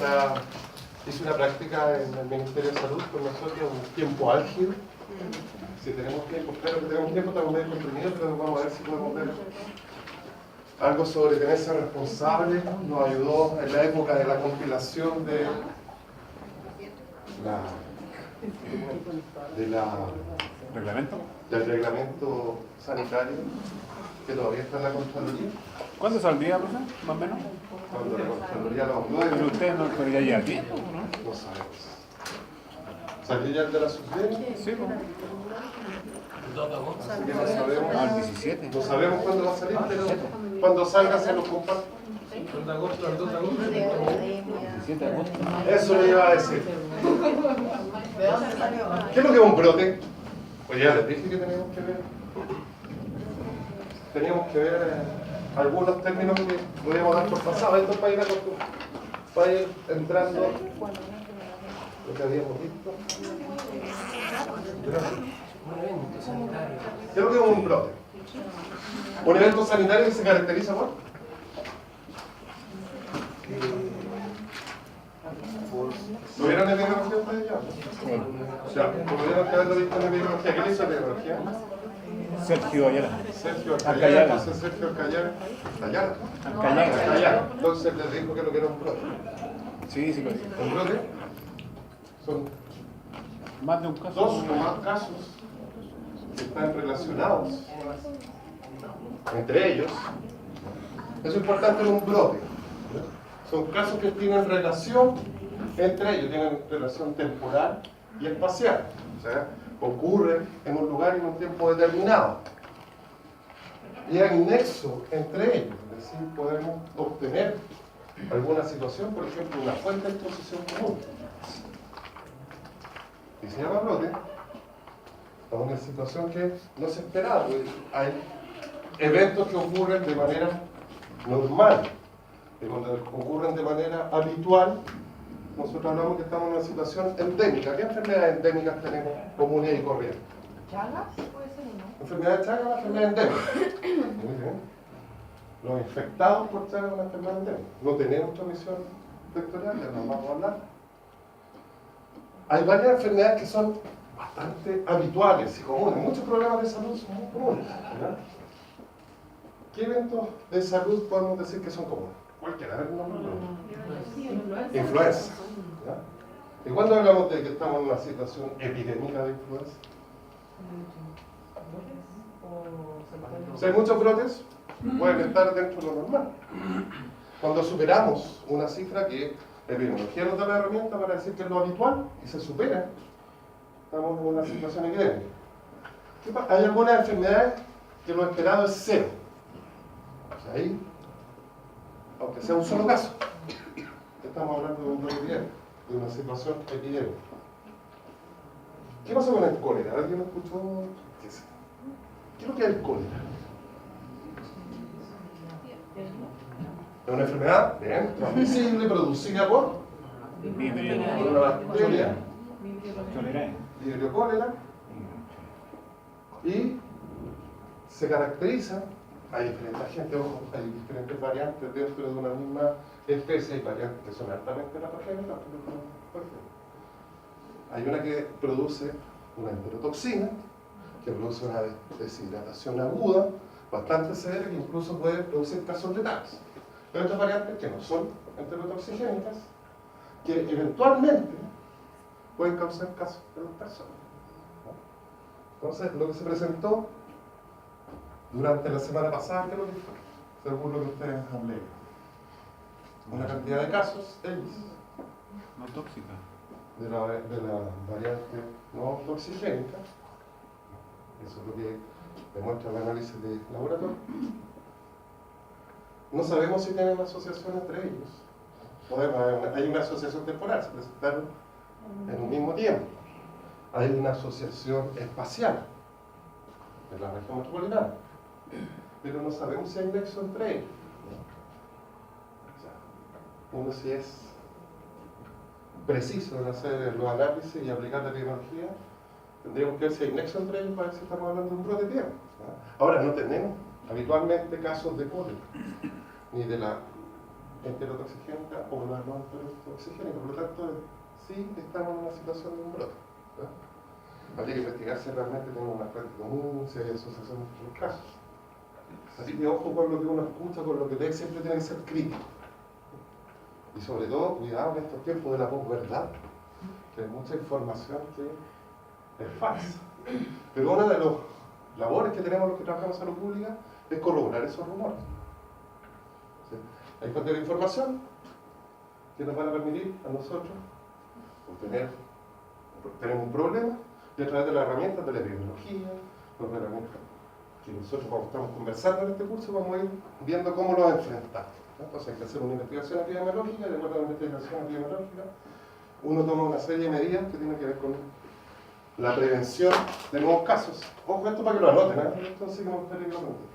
sea, hice una práctica en el Ministerio de Salud con nosotros, un tiempo álgido. Si tenemos tiempo, claro que tenemos tiempo, estamos medio comprimidos, pero vamos a ver si podemos ver algo sobre tenencia responsable. Nos ayudó en la época de la compilación del reglamento sanitario, que todavía está en la Contraloría. ¿Cuándo saldría, profe? Más o menos. Cuando la Contraloría lo Pero apruebe, usted no podría llegar aquí, ¿no? no sabemos. ¿Salió ya el de la subvención? Sí, pues. Así que no sabemos. No, el 17. No sabemos cuándo va a salir, pero cuando salga se lo comparto. 2 de agosto al 2 de agosto. 17 de agosto. Eso le iba a decir. ¿De dónde salió? ¿Qué es lo que es un brote? Pues ya les dije que teníamos que ver. Teníamos que ver algunos términos que podíamos dar por pasado. Esto para ir entrando lo que habíamos visto. Un evento sanitario. ¿Qué es lo que es un brote? Un evento sanitario que se caracteriza por ¿tuvieron epidemiología ustedes ya? Ya, tuvieron que haberlo visto en epidemiología. ¿Qué le hizo epidemiología? Sergio Ayala. Sergio Alcayala. Alcayala. Entonces Sergio Alcayala. Alcayala. Entonces les dijo que lo que era un brote. Sí, sí, lo digo. Un brote son Más de un caso. 2 o más casos que están relacionados entre ellos. Eso es importante en un brote. Son casos que tienen relación entre ellos, tienen relación temporal y espacial. O sea, ocurren en un lugar y en un tiempo determinado. Y hay nexo entre ellos, es decir, podemos obtener alguna situación, por ejemplo, una fuente de exposición común. Y se llama brote a una situación que no se esperaba. Hay eventos que ocurren de manera normal, y cuando ocurren de manera habitual, nosotros hablamos que estamos en una situación endémica. ¿Qué enfermedades endémicas tenemos comunes y corrientes? ¿Chagas? Puede ser, ¿no? Enfermedad de Chagas es una enfermedad endémica. Muy bien. Los infectados por Chagas es una enfermedad endémica. No tenemos transmisión vectorial, ya nos vamos a hablar. Hay varias enfermedades que son bastante habituales y comunes. Muchos problemas de salud son muy comunes, ¿verdad? ¿Qué eventos de salud podemos decir que son comunes? Cualquiera, a ver, no. Influenza. ¿Ya? ¿Y cuándo hablamos de que estamos en una situación epidémica de influenza? Si hay muchos brotes, pueden estar dentro de lo normal. Cuando superamos una cifra que la epidemiología nos da la herramienta para decir que es lo habitual y se supera, estamos en una situación epidémica. Hay algunas enfermedades que lo esperado es cero. O sea, ahí, aunque sea un solo caso, estamos hablando de un brote epidémico, de una situación epidémica. ¿Qué pasa con el cólera? ¿Alguien me escuchó? ¿Qué es lo que es el cólera? Es una enfermedad bien transmisible, producida por una bacteria, Vibrio cólera, y se caracteriza, hay diferentes agentes, ojo, hay diferentes variantes dentro de una misma especie, hay variantes que son altamente patogénicas, hay una que produce una enterotoxina, que produce una deshidratación aguda, bastante severa, que incluso puede producir casos letales. Pero otras variantes que no son enterotoxigénicas, que eventualmente pueden causar casos de las personas. ¿No? Entonces, lo que se presentó durante la semana pasada, ¿qué es lo que fue? Según lo que ustedes han leído. Una cantidad de casos, No tóxica. de la variante no toxigénica. Eso es lo que demuestra el análisis de laboratorio. No sabemos si tienen una asociación entre ellos. Hay una asociación temporal, se presentaron en un mismo tiempo. Hay una asociación espacial en la región metropolitana, pero no sabemos si hay nexo entre ellos. O sea, uno si es preciso en hacer los análisis y aplicar la tecnología, tendríamos que ver si hay nexo entre ellos para ver si estamos hablando de un brote de tierra. Ahora, no tenemos habitualmente casos de cólera, ni de la enterotoxigénica o una no enterotoxigénica. Por lo tanto, sí estamos en una situación de un brote. Habría que investigar si realmente tenemos una fuente común, si hay asociación entre los casos. Así que ojo con lo que uno escucha, con lo que lee, siempre tiene que ser crítico. Y sobre todo, cuidado en estos tiempos de la posverdad, que hay mucha información que es falsa. Pero una de las labores que tenemos los que trabajamos en salud pública es corroborar esos rumores. ¿Sí? Hay fuentes de información que nos van a permitir a nosotros tenemos un problema y a través de las herramientas de la epidemiología, las herramientas que nosotros cuando estamos conversando en este curso vamos a ir viendo cómo lo enfrentamos. Entonces hay que hacer una investigación epidemiológica y de acuerdo a la investigación epidemiológica uno toma una serie de medidas que tienen que ver con la prevención de nuevos casos. Ojo, esto para que lo anoten, esto sí que me gustaría que lo anoten.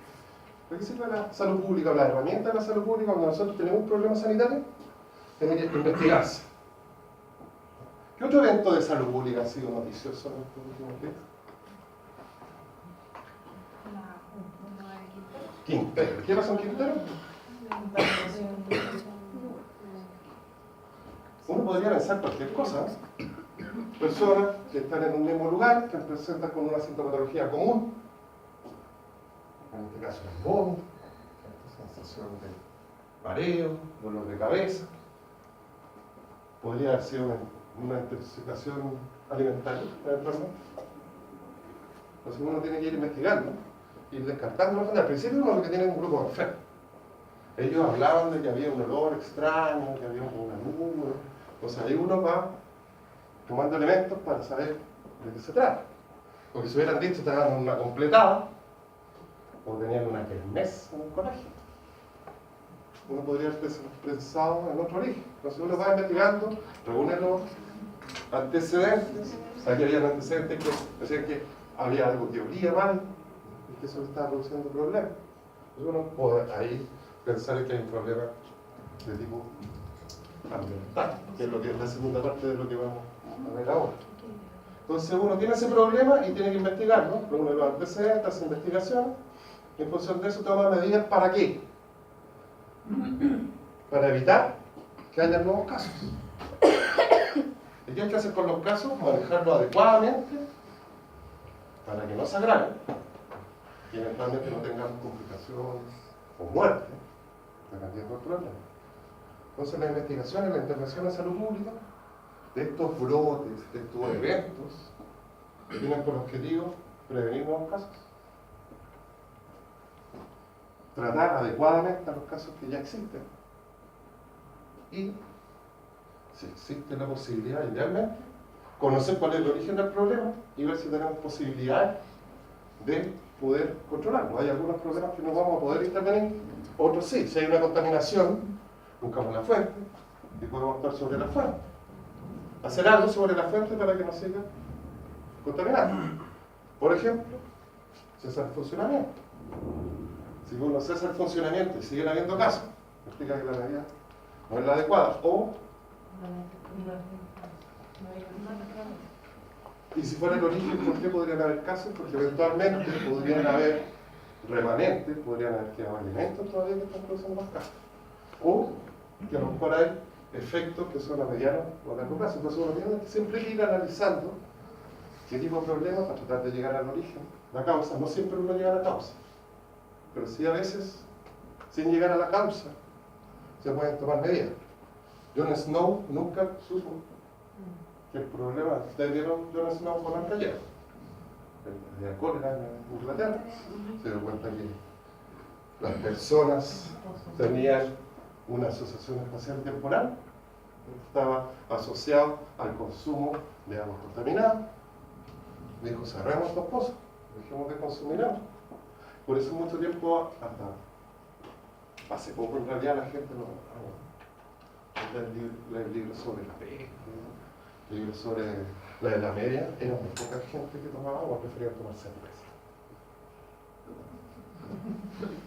¿Para qué sirve la salud pública? La herramienta de la salud pública cuando nosotros tenemos un problema sanitario tiene que investigarse. ¿Qué otro evento de salud pública ha sido noticioso en estos últimos días? Quintero. ¿Qué pasó en Quintero? Uno podría pensar cualquier cosa. Personas que están en un mismo lugar, que presentan con una sintomatología común, en este caso el vómito, sensación de mareo, dolor de cabeza. Podría haber sido una intoxicación alimentaria, eventualmente. Entonces uno tiene que ir investigando, ir descartando. Al principio uno lo que tiene es un grupo de enfermos. Ellos hablaban de que había un olor extraño, que había una nube. Entonces ahí uno va tomando elementos para saber de qué se trata. Porque si hubieran dicho que estaban en una completada, o tenían una kermés en un colegio, uno podría haber pensado en otro origen. Entonces uno va investigando, reúne los antecedentes. Aquí había antecedentes que decían que había algo que olía mal y que eso le estaba produciendo problemas. Entonces uno puede ahí pensar que hay un problema de tipo ambiental, que es lo que es la segunda parte de lo que vamos a ver ahora. Entonces uno tiene ese problema y tiene que investigarlo, reúne los antecedentes, hace investigaciones, y en función de eso toma medidas. ¿Para qué? Para evitar que haya nuevos casos. ¿Y qué hay que hacer con los casos? Manejarlos adecuadamente para que no se agraven y eventualmente no tengamos complicaciones o muerte, dependiendo del problema. Entonces la investigación y la intervención en salud pública de estos brotes, de estos eventos, tienen por objetivo prevenir nuevos casos. Tratar adecuadamente a los casos que ya existen. Y, si existe la posibilidad, idealmente, conocer cuál es el origen del problema y ver si tenemos posibilidades de poder controlarlo. Hay algunos problemas que no vamos a poder intervenir, otros sí. Si hay una contaminación, buscamos la fuente y podemos actuar sobre la fuente. Hacer algo sobre la fuente para que no siga contaminando. Por ejemplo, cesar el funcionamiento. Si uno cesa el funcionamiento y siguen habiendo casos, explica que la medida no es la adecuada. O, y si fuera el origen, ¿por qué podrían haber casos? Porque eventualmente podrían haber remanentes, podrían haber quedado alimentos todavía que están produciendo más casos. O que a lo mejor hay efectos que son a mediano o a largo plazo. Entonces uno tiene que siempre ir analizando qué tipo de problemas para tratar de llegar al origen, la causa. No siempre uno llega a la causa, pero sí a veces, sin llegar a la causa, se pueden tomar medidas. John Snow nunca supo que el problema, ustedes vieron John Snow con la cólera en Inglaterra, se dio cuenta que las personas tenían una asociación espacial temporal, estaba asociado al consumo de agua contaminada. Dijo, cerremos los pozos, dejemos de consumir agua. Por eso mucho tiempo, hasta hace poco en realidad la gente el libro sobre la pesca, el libro sobre la Edad Media, era muy poca gente que tomaba agua, preferían tomar cerveza.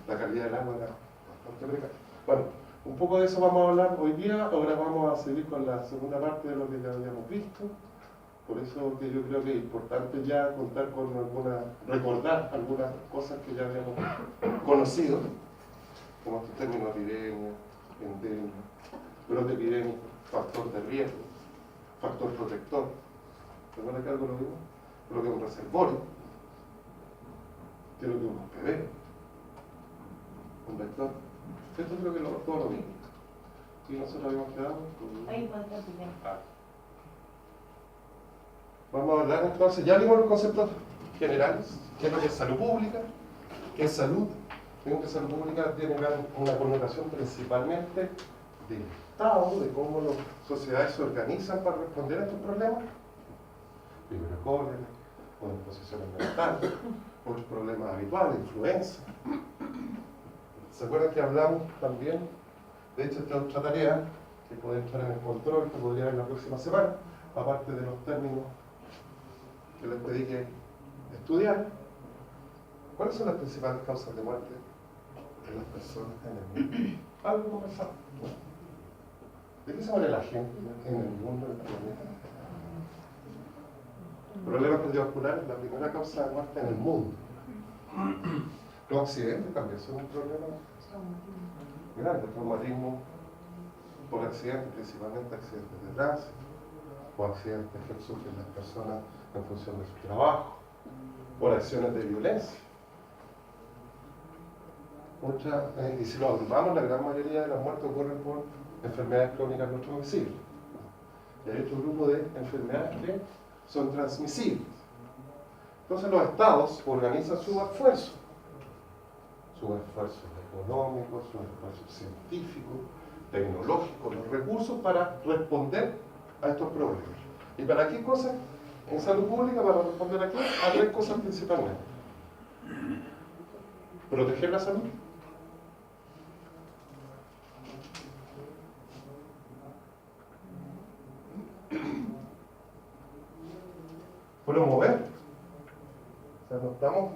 La calidad del agua era bastante precaria. Bueno, un poco de eso vamos a hablar hoy día. Ahora vamos a seguir con la segunda parte de lo que ya habíamos visto. Por eso que yo creo que es importante ya contar con recordar algunas cosas que ya habíamos conocido, como estos términos epidemia, endemia, brote epidémico, factor de riesgo, factor protector. ¿Recuerda que algo lo vimos? Lo que es un reservorio, tiene lo que es un hospedero, un vector. Esto creo que todo lo mismo. Y nosotros habíamos quedado con... Ahí encontré el primero. Vamos a hablar entonces, ya vimos los conceptos generales, qué es lo que es salud pública, qué es salud. Vimos que salud pública tiene una connotación principalmente del Estado, de cómo las sociedades se organizan para responder a estos problemas. Primero cólera, o disposiciones mentales, otros problemas habituales, influenza. ¿Se acuerdan que hablamos también? De hecho, esta es otra tarea que puede entrar en el control, que podría haber la próxima semana, aparte de los términos que les pedí que estudiar. ¿Cuáles son las principales causas de muerte de las personas en el mundo? Algo conversado. ¿De qué se muere la gente en el mundo, en el planeta? Problemas cardiovasculares, la primera causa de muerte en el mundo. Los accidentes también son un problema grande, traumatismo por accidentes, principalmente accidentes de tránsito, o accidentes que sufren las personas en función de su trabajo, por acciones de violencia. Y si lo agrupamos, la gran mayoría de las muertes ocurren por enfermedades crónicas no transmisibles. Y hay otro grupo de enfermedades que son transmisibles. Entonces los estados organizan sus esfuerzos económicos, sus esfuerzos científicos, tecnológicos, los recursos para responder a estos problemas. ¿Y para qué cosas? En salud pública, para responder aquí, a tres cosas principalmente. Proteger la salud, promover, o sea, no estamos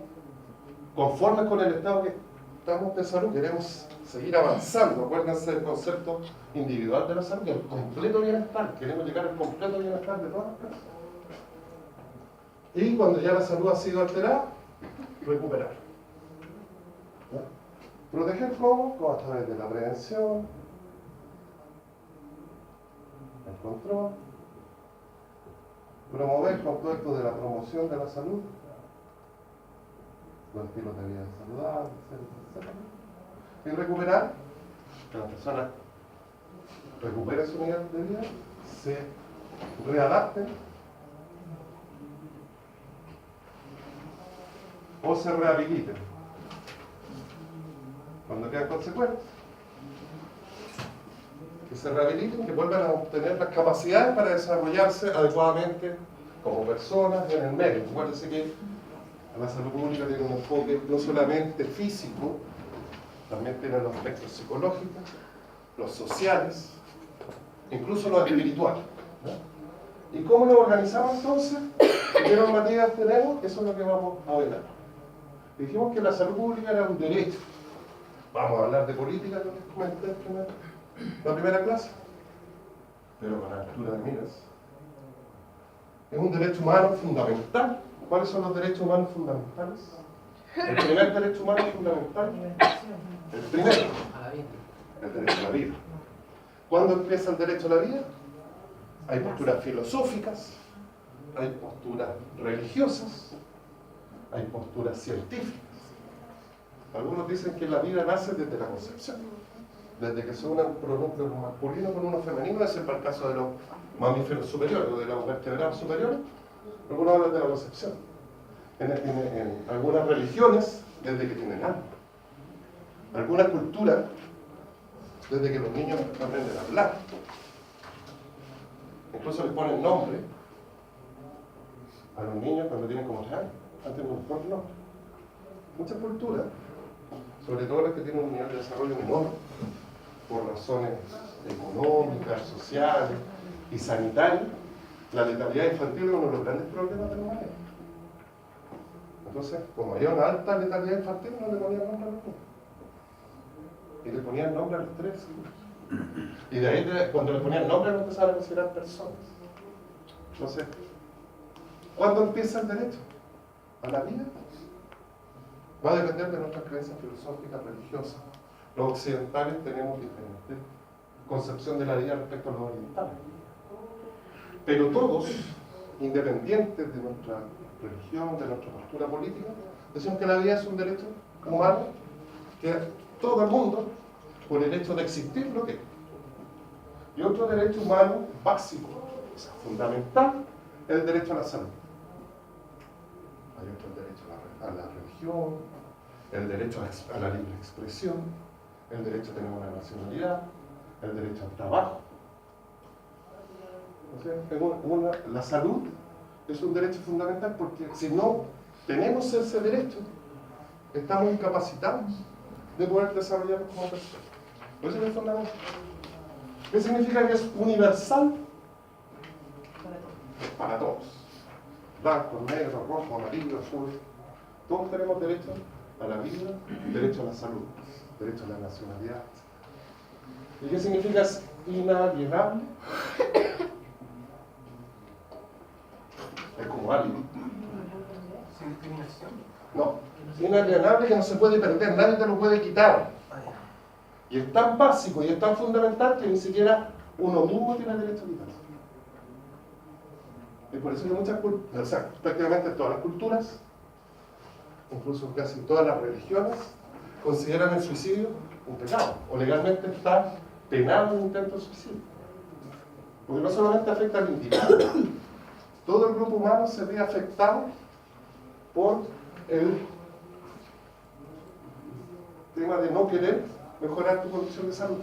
conformes con el estado que estamos de salud, queremos seguir avanzando. Acuérdense del concepto individual de la salud, el completo bienestar, queremos llegar al completo bienestar de todas las personas. Y cuando ya la salud ha sido alterada, recuperar. ¿No? ¿Proteger cómo? A través de la prevención, el control, promover con todo esto de la promoción de la salud, los estilos de vida saludables, etcétera. Y recuperar, que las personas recuperen su nivel de vida, se readapten o se rehabiliten cuando quedan consecuencias, que se rehabiliten, que vuelvan a obtener las capacidades para desarrollarse adecuadamente como personas en el medio. Acuérdense que la salud pública tiene un enfoque no solamente físico, también tiene los aspectos psicológicos, los sociales, incluso los espirituales, ¿no? ¿Y cómo nos organizamos entonces? ¿Qué normativas tenemos? Eso es lo que vamos a ver. Dijimos que la salud pública era un derecho. Vamos a hablar de política, lo que comenté en la primera clase, pero con altura de miras. Es un derecho humano fundamental. ¿Cuáles son los derechos humanos fundamentales? El primer derecho humano fundamental, el primero, el derecho a la vida. ¿Cuándo empieza el derecho a la vida? Hay posturas filosóficas, hay posturas religiosas, hay posturas científicas. Algunos dicen que la vida nace desde la concepción, desde que se unen pronombres masculinos con uno femenino, ese es para el caso de los mamíferos superiores o de los vertebrados superiores. Algunos hablan de la concepción. En algunas religiones, desde que tienen alma. Alguna cultura, desde que los niños aprenden a hablar. Incluso les ponen nombre a los niños cuando tienen como 3 años. Antes no les ponen nombre. Muchas culturas, sobre todo las que tienen un nivel de desarrollo menor, por razones económicas, sociales y sanitarias, la letalidad infantil es uno de los grandes problemas de la humanidad. Entonces, como había una alta letalidad infantil, no le ponían nombre a los niños. Y le ponían nombre a los 3 hijos. Y de ahí, cuando le ponían nombre, lo empezaron a considerar personas. Entonces, ¿cuándo empieza el derecho a la vida? Va a depender de nuestras creencias filosóficas, religiosas. Los occidentales tenemos diferentes concepción de la vida respecto a los orientales. Pero todos, independientes de nuestra religión, de nuestra postura política, decimos que la vida es un derecho humano que todo el mundo, por el hecho de existir, lo tiene. Y otro derecho humano básico, o sea, fundamental, es el derecho a la salud. Hay otro derecho a la religión, el derecho a la libre expresión, el derecho a tener una nacionalidad, el derecho al trabajo. O sea, la salud es un derecho fundamental porque si no tenemos ese derecho, estamos incapacitados de poder desarrollarnos como personas. Por eso es fundamental. ¿Qué significa que es universal? Para todos. Blanco, negro, rojo, amarillo, azul. Todos tenemos derecho a la vida, derecho a la salud, derecho a la nacionalidad. ¿Y qué significa es inalienable? Es como algo. Sin discriminación. No, inalienable que no se puede perder, nadie te lo puede quitar. Y es tan básico y es tan fundamental que ni siquiera uno mismo tiene derecho a quitarse. Y por eso que muchas culturas, o sea, prácticamente todas las culturas, incluso casi todas las religiones, consideran el suicidio un pecado, o legalmente está penado un intento de suicidio. Porque no solamente afecta al individuo, todo el grupo humano se ve afectado por el tema de no querer mejorar tu condición de salud.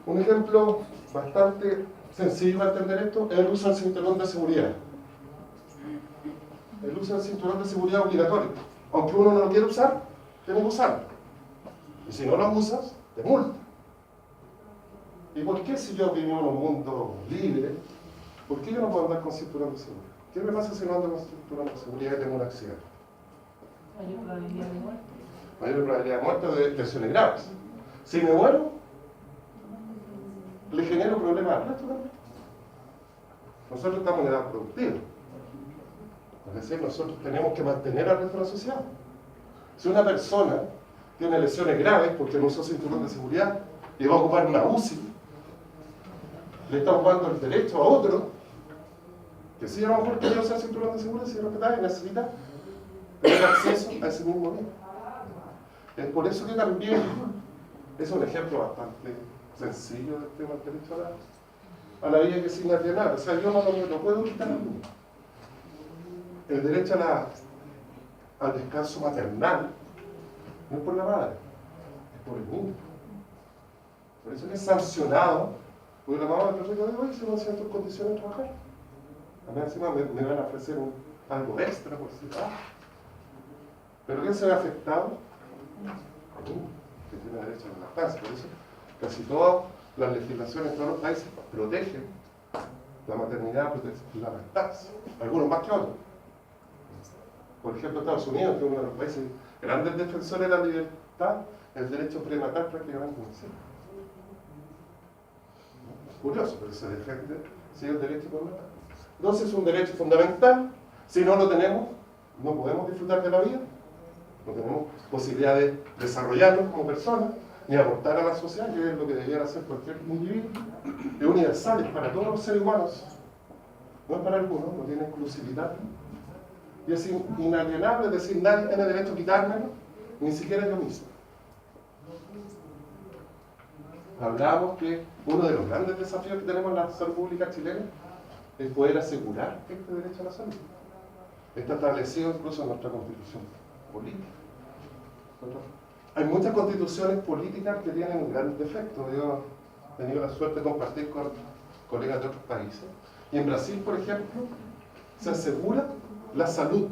Un ejemplo bastante sencillo para entender esto es el uso del cinturón de seguridad. El uso del cinturón de seguridad obligatorio. Aunque uno no lo quiera usar, tiene que usarlo. Y si no lo usas, te multa. ¿Y por qué si yo vivo en un mundo libre, por qué yo no puedo andar con cinturón de seguridad? ¿Qué me pasa si no ando con cinturón de seguridad y tengo un accidente? Mayor probabilidad de muerte. Mayor probabilidad de muerte o de lesiones graves. Si me muero, le genero problemas al resto también. Nosotros estamos en edad productiva. Es decir, nosotros tenemos que mantener al resto de la sociedad. Si una persona tiene lesiones graves porque no usó cinturón de seguridad y va a ocupar una UCI, le estamos dando el derecho a otro que sí, a lo mejor quería usar cinturón de seguridad, si respetaba y necesita tener acceso a ese mismo bien. Es por eso que también es un ejemplo bastante sencillo del tema del derecho a la vida que es inalienable. O sea, yo no lo puedo quitar a mí. El derecho al descanso maternal no es por la madre, es por el niño. Por eso que es sancionado, porque la mamá me pregunta, oye, si no hacen tus condiciones de trabajar. A mí encima me van a ofrecer algo extra por si pero ¿quién se ve afectado? El niño, que tiene derecho a la lactancia. Por eso casi todas las legislaciones en todos los países protegen la maternidad, protegen la lactancia, algunos más que otros. Por ejemplo, Estados Unidos, que es uno de los países grandes defensores de la libertad, el derecho prenatal prácticamente no existe. Curioso, pero se defiende sí, el derecho prenatal. Entonces es un derecho fundamental. Si no lo tenemos, no podemos disfrutar de la vida, no tenemos posibilidad de desarrollarnos como personas, ni aportar a la sociedad, que es lo que debiera hacer cualquier individuo. Es universal, es para todos los seres humanos, no es para algunos, no tiene exclusividad. Y es inalienable, es decir, nadie tiene derecho a quitármelo, ni siquiera yo mismo. Hablábamos que uno de los grandes desafíos que tenemos en la salud pública chilena es poder asegurar este derecho a la salud. Está establecido incluso en nuestra constitución política. Hay muchas constituciones políticas que tienen un gran defecto. Yo he tenido la suerte de compartir con colegas de otros países. Y en Brasil, por ejemplo, se asegura la salud.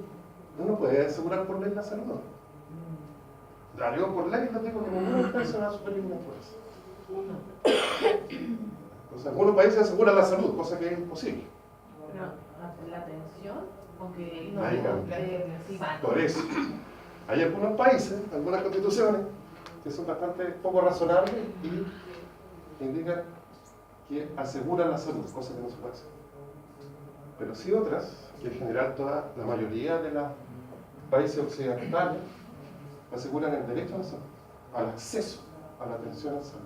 Uno puede asegurar por ley la salud. Yo por ley les digo que ninguna empresa va a superar por eso. O sea, algunos países aseguran la salud, cosa que es imposible. Pero la atención, aunque no, ahí sí, por eso. Hay algunos países, algunas constituciones, que son bastante poco razonables y indican que aseguran la salud, cosa que no se puede hacer. Pero sí otras, que en general la mayoría de los países occidentales aseguran el derecho a la salud, al acceso a la atención a la salud.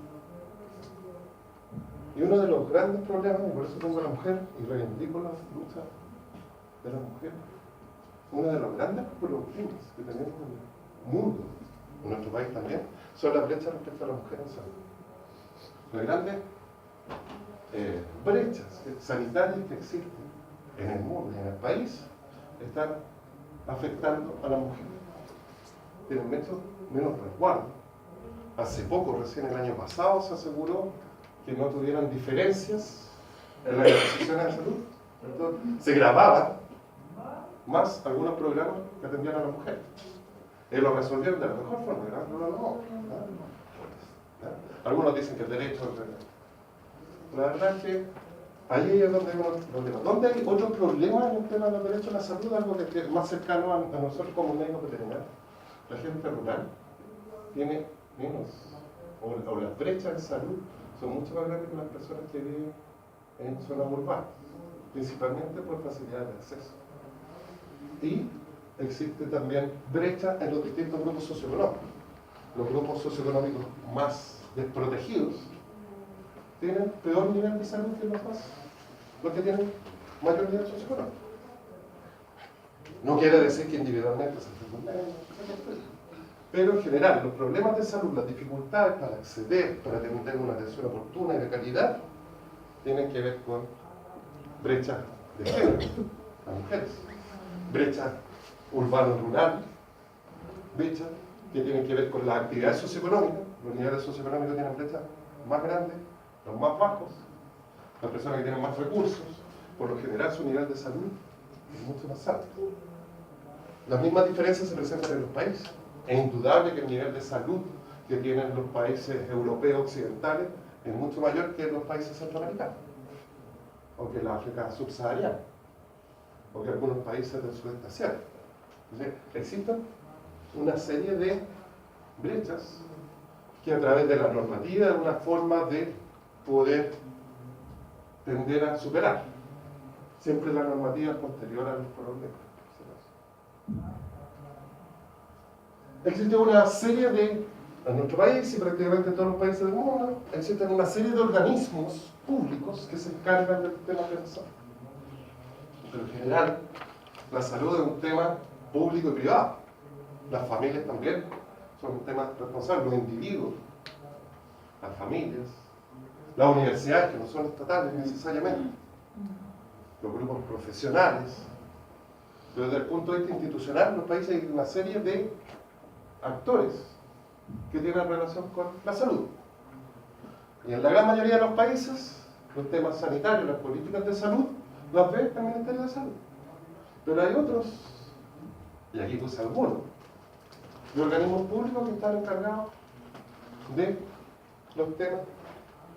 Y uno de los grandes problemas, y por eso pongo a la mujer y reivindico la lucha de la mujer, uno de los grandes problemas que tenemos en el mundo, en nuestro país también, son las brechas respecto a la mujer en salud. Las grandes brechas sanitarias que existen en el mundo y en el país están afectando a la mujer. Tienen menos resguardo. Hace poco, recién el año pasado, se aseguró que no tuvieran diferencias en las instituciones de salud. Entonces, se grababan más algunos programas que atendían a la mujer. Y lo resolvieron de la mejor forma, ¿no? Algunos dicen que el derecho es la verdad es que ahí es donde hay unos problemas. ¿Dónde hay otros problemas en el tema de los derechos a la salud? Algo que es más cercano a nosotros como médicos veterinarios. La gente rural tiene menos, o las brechas en salud son mucho más grandes que las personas que viven en zonas urbanas, principalmente por facilidades de acceso. Y existe también brecha en los distintos grupos socioeconómicos. Los grupos socioeconómicos más desprotegidos tienen peor nivel de salud que los que tienen mayor nivel socioeconómico. No quiere decir que individualmente se enfermen, pero en general los problemas de salud, las dificultades para acceder, para tener una atención oportuna y de calidad, tienen que ver con brechas de género, las mujeres, brechas urbano-rural, brechas que tienen que ver con las actividades socioeconómicas. Los niveles socioeconómicos tienen brechas más grandes, los más bajos, las personas que tienen más recursos, por lo general su nivel de salud es mucho más alto. Las mismas diferencias se presentan en los países. Es indudable que el nivel de salud que tienen los países europeos occidentales es mucho mayor que los países centroamericanos, o que la África subsahariana, o que algunos países del sudeste asiático. Entonces, existen una serie de brechas que a través de la normativa es una forma de poder tender a superar. Siempre la normativa es posterior a los problemas. Existe una serie de, en nuestro país y prácticamente en todos los países del mundo, existen una serie de organismos públicos que se encargan del tema de la salud. Pero en general, la salud es un tema público y privado. Las familias también son un tema responsable, los individuos, las familias, las universidades que no son estatales necesariamente, los grupos profesionales. Pero desde el punto de vista institucional, en los países hay una serie de actores que tienen relación con la salud. Y en la gran mayoría de los países, los temas sanitarios, las políticas de salud, las ve el Ministerio de Salud. Pero hay otros, y aquí puse algunos, de organismos públicos que están encargados de los temas,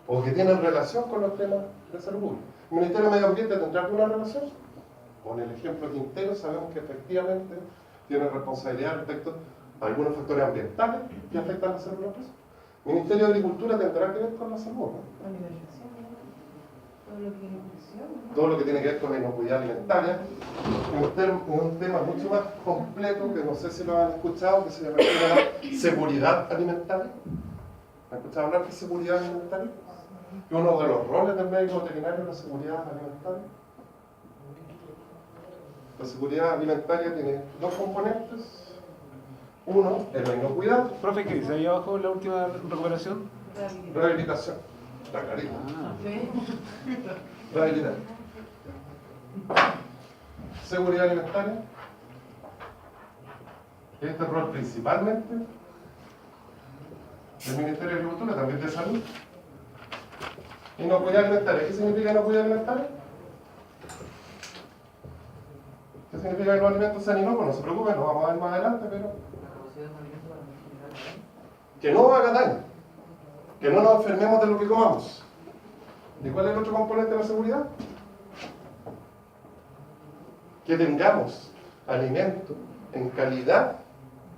o que tienen relación con los temas de salud pública. ¿El Ministerio de Medio Ambiente tendrá alguna relación? Con el ejemplo Quintero sabemos que efectivamente tiene responsabilidad respecto a algunos factores ambientales que afectan la salud de la persona. ¿El Ministerio de Agricultura tendrá que ver con la salud, no? Alimentación, todo lo que es nutrición. Todo lo que tiene que ver con la inocuidad alimentaria, un tema mucho más completo que no sé si lo han escuchado, que se refiere a la seguridad alimentaria. ¿Han escuchado hablar de seguridad alimentaria? Que uno de los roles del médico veterinario es la seguridad alimentaria. La seguridad alimentaria tiene dos componentes. Uno es la inocuidad. Profe, ¿qué dice ahí abajo la última recuperación? Rehabilitación. La carita. Ah, Rehabilitar. Seguridad alimentaria. Este rol principalmente del Ministerio de Agricultura, también de Salud. Inocuidad alimentaria. ¿Qué significa inocuidad alimentaria? ¿Qué significa que los alimentos sean inocuos? No se preocupen, lo vamos a ver más adelante, pero que no haga daño, que no nos enfermemos de lo que comamos. ¿Y cuál es el otro componente de la seguridad? Que tengamos alimento en calidad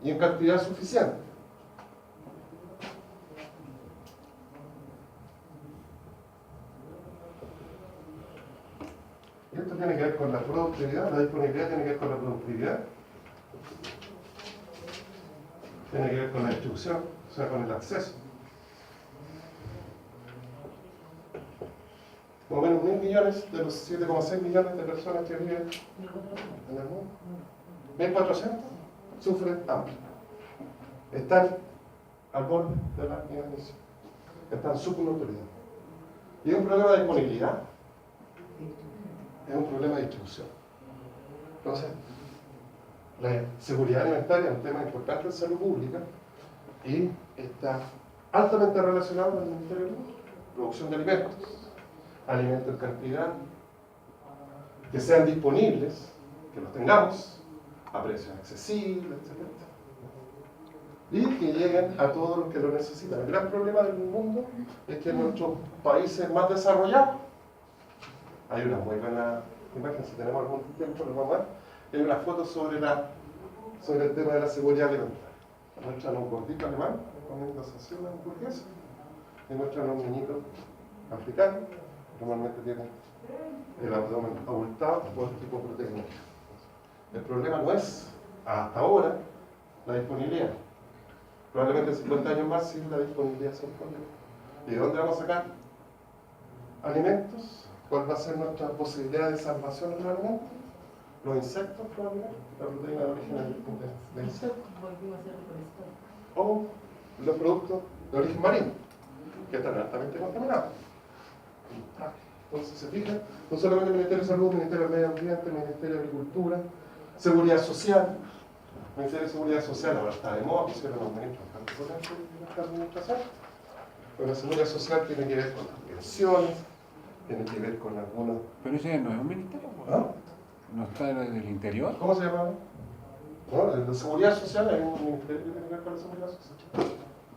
y en cantidad suficiente. Y esto tiene que ver con la productividad, la disponibilidad tiene que ver con la productividad, tiene que ver con la distribución, o sea, con el acceso. más o menos 1.000 millones de los 7,6 millones de personas que viven en el mundo. 1.400 sufren hambre. Están al borde de la inanición. Están subnutridos. Y es un problema de disponibilidad. Es un problema de distribución. Entonces, la seguridad alimentaria es un tema importante en salud pública y está altamente relacionado con el Ministerio de Salud. Producción de alimentos, alimentos en cantidad, que sean disponibles, que los tengamos a precios accesibles, etc. Y que lleguen a todos los que lo necesitan. El gran problema del mundo es que en nuestros países más desarrollados hay una muy buena imagen, si tenemos algún tiempo lo vamos a ver, hay una foto sobre el tema de la seguridad alimentaria. Muestran un gordito alemán comiéndose así una hamburguesa y muestran a un niñito africano, normalmente tiene el abdomen abultado por tipo proteína. El problema no es, hasta ahora, la disponibilidad. Probablemente en 50 años más sí la disponibilidad es un problema. ¿Y de dónde vamos a sacar alimentos? ¿Cuál va a ser nuestra posibilidad de salvación en los alimentos? Los insectos, probablemente, la proteína de origen de insectos. O los productos de origen marino, que están altamente contaminados. Entonces, se fijan, no solamente el Ministerio de Salud, el Ministerio del Medio Ambiente, el Ministerio de Agricultura, Seguridad Social. El Ministerio de Seguridad Social ahora está de moda, pusieron un ministro en esta administración. Pero la Seguridad Social tiene que ver con las pensiones, tiene que ver con algunos... Pero ese no es un ministerio, ¿No? ¿no está en el interior? ¿Cómo se llama? No, el de Seguridad Social hay un ministerio que tiene que ver con la Seguridad Social.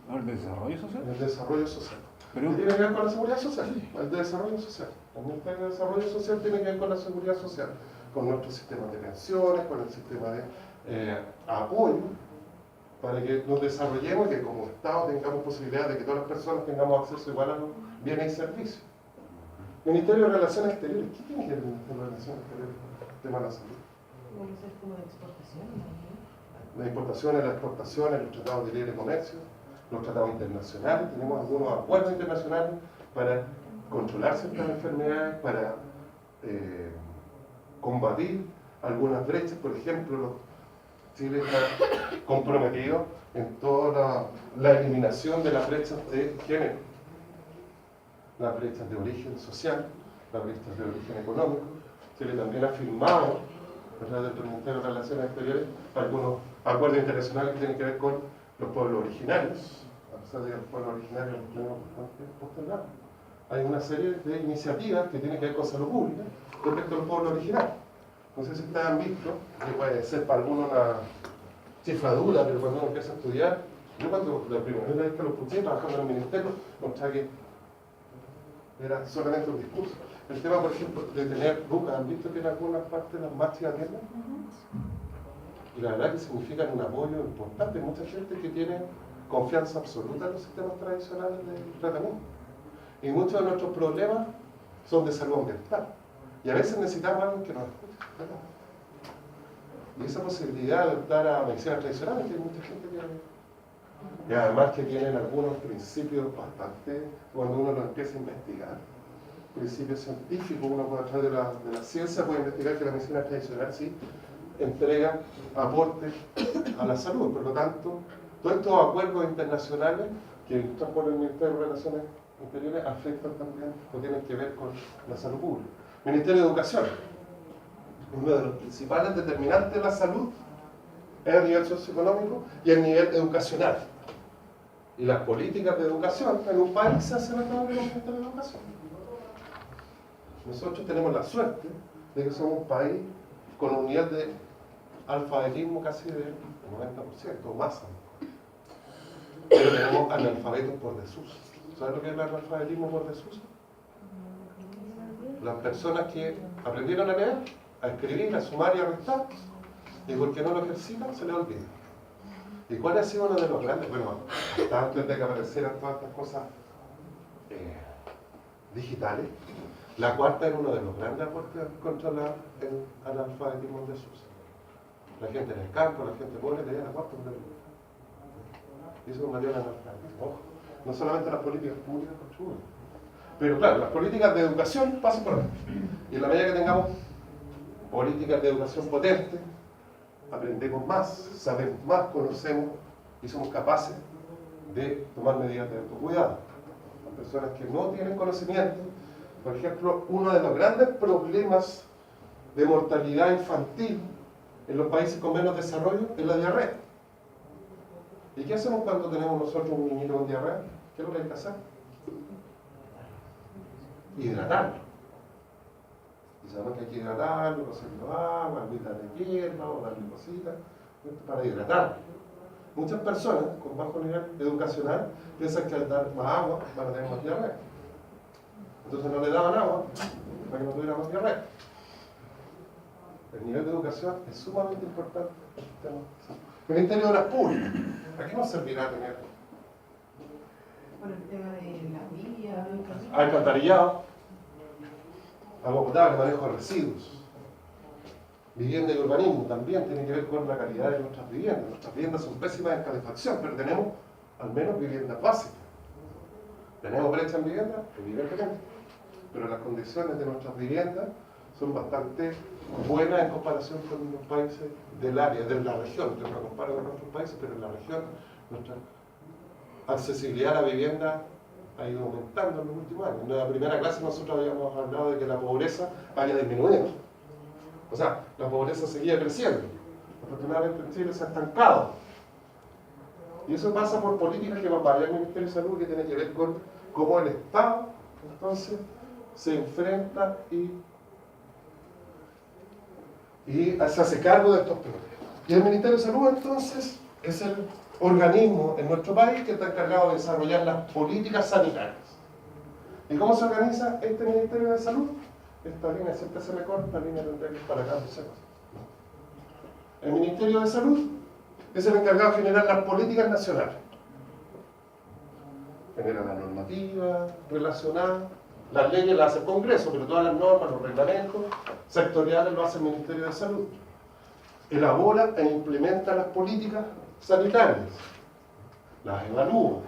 ¿No, el de desarrollo social? El de Desarrollo Social. Pero, ¿Qué tiene que ver con la Seguridad Social? El de Desarrollo Social. El Ministerio de Desarrollo Social tiene que ver con la Seguridad Social, con nuestro sistema de pensiones, con el sistema de apoyo, para que nos desarrollemos y que como Estado tengamos posibilidad de que todas las personas tengamos acceso igual a los bienes y servicios. Ministerio de Relaciones Exteriores. ¿Qué tiene que ver el Ministerio de Relaciones Exteriores con el tema de la salud? Puede ser como de exportación, ¿no? Las importaciones, las exportaciones, los tratados de libre comercio, los tratados internacionales. Tenemos algunos acuerdos internacionales para controlar ciertas enfermedades, para combatir algunas brechas. Por ejemplo, Chile está comprometido en toda la eliminación de las brechas de género, las brechas de origen social, las brechas de origen económico. Chile también ha firmado, ¿verdad?, dentro del Ministerio de Relaciones Exteriores, algunos acuerdos internacionales que tienen que ver con los pueblos originarios. A pesar de que los pueblos originarios los tenemos bastante postergados. Hay una serie de iniciativas que tienen que ver con salud pública respecto a los pueblos originarios. No sé si ustedes han visto, que puede ser para algunos una cifra dura, pero cuando uno empieza a estudiar, yo cuando la primera vez que lo escuché trabajando en el ministerio, encontré que era solamente un discurso. El tema, por ejemplo, de tener rucas, ¿han visto que en algunas partes las machas atienden? Y la verdad que significan un apoyo importante. Hay mucha gente que tiene confianza absoluta en los sistemas tradicionales de tratamiento. Y muchos de nuestros problemas son de salud ambiental. Y a veces necesitamos a alguien que nos escuche, ¿verdad? Y esa posibilidad de optar a medicinas tradicionales, que hay mucha gente que... Y además que tienen algunos principios bastante, cuando uno lo empieza a investigar, principios científicos, uno puede, a través de la ciencia puede investigar que la medicina tradicional sí entrega aportes a la salud. Por lo tanto, todos estos acuerdos internacionales que están por el Ministerio de Relaciones Exteriores afectan también o tienen que ver con la salud pública. Ministerio de Educación. Uno de los principales determinantes de la salud es el nivel socioeconómico y el nivel educacional. Y las políticas de educación en un país se hacen a través del Ministerio de Educación. Nosotros tenemos la suerte de que somos un país con un nivel de alfabetismo casi del 90% o más. Pero tenemos analfabetos por desuso. ¿Sabes lo que es el analfabetismo por desuso? Las personas que aprendieron a leer, a escribir, a sumar y a restar, y porque no lo ejercitan, se les olvida. ¿Y cuál ha sido uno de los grandes? Bueno, hasta antes de que aparecieran todas estas cosas digitales, la cuarta era uno de los grandes aportes contra el analfabetismo en desuso. La gente en el campo, la gente pobre, leía la cuarta por el libro. Y eso es un mayor analfabetismo. Ojo, no solamente las políticas públicas contribuyen. Pero claro, las políticas de educación pasan por ahí. Y en la medida que tengamos políticas de educación potentes, aprendemos más, sabemos más, conocemos y somos capaces de tomar medidas de autocuidado. Las personas que no tienen conocimiento, por ejemplo, uno de los grandes problemas de mortalidad infantil en los países con menos desarrollo es la diarrea. ¿Y qué hacemos cuando tenemos nosotros un niñito con diarrea? ¿Qué es lo que hay que hacer? Hidratarlo. Y sabemos que hay que hidratarlo, cocerlo agua, agüita de hierba o darle cositas para hidratarlo. Muchas personas con bajo nivel educacional piensan que al dar más agua van a tener más diarrea. Entonces no le daban agua para que no tuviera más diarrea. El nivel de educación es sumamente importante. El Ministerio de Obras Públicas. ¿A qué nos servirá tener? Por el tema de la vía, Alcantarillado, agua potable, manejo de residuos. Vivienda y urbanismo también tiene que ver con la calidad de nuestras viviendas. Nuestras viviendas son pésimas en calefacción, pero tenemos al menos viviendas básicas. ¿Tenemos brecha en vivienda? Evidentemente. Pero las condiciones de nuestras viviendas son bastante buenas en comparación con los países del área, de la región. Yo no comparo con otros países, pero en la región nuestra accesibilidad a la vivienda ha ido aumentando en los últimos años. En la primera clase nosotros habíamos hablado de que la pobreza haya disminuido. O sea, la pobreza seguía creciendo. Afortunadamente en Chile se ha estancado. Y eso pasa por políticas que va para el Ministerio de Salud, que tiene que ver con cómo el Estado, entonces, se enfrenta y se hace cargo de estos problemas. Y el Ministerio de Salud, entonces, es el organismo en nuestro país que está encargado de desarrollar las políticas sanitarias. ¿Y cómo se organiza este Ministerio de Salud? Esta línea siempre se me corta, esta línea tendría que ir para acá, no sé. El Ministerio de Salud es el encargado de generar las políticas nacionales. Genera la normativa relacionada, las leyes las hace el Congreso, pero todas las normas, los reglamentos sectoriales lo hace el Ministerio de Salud. Elabora e implementa las políticas sanitarias, las evalúa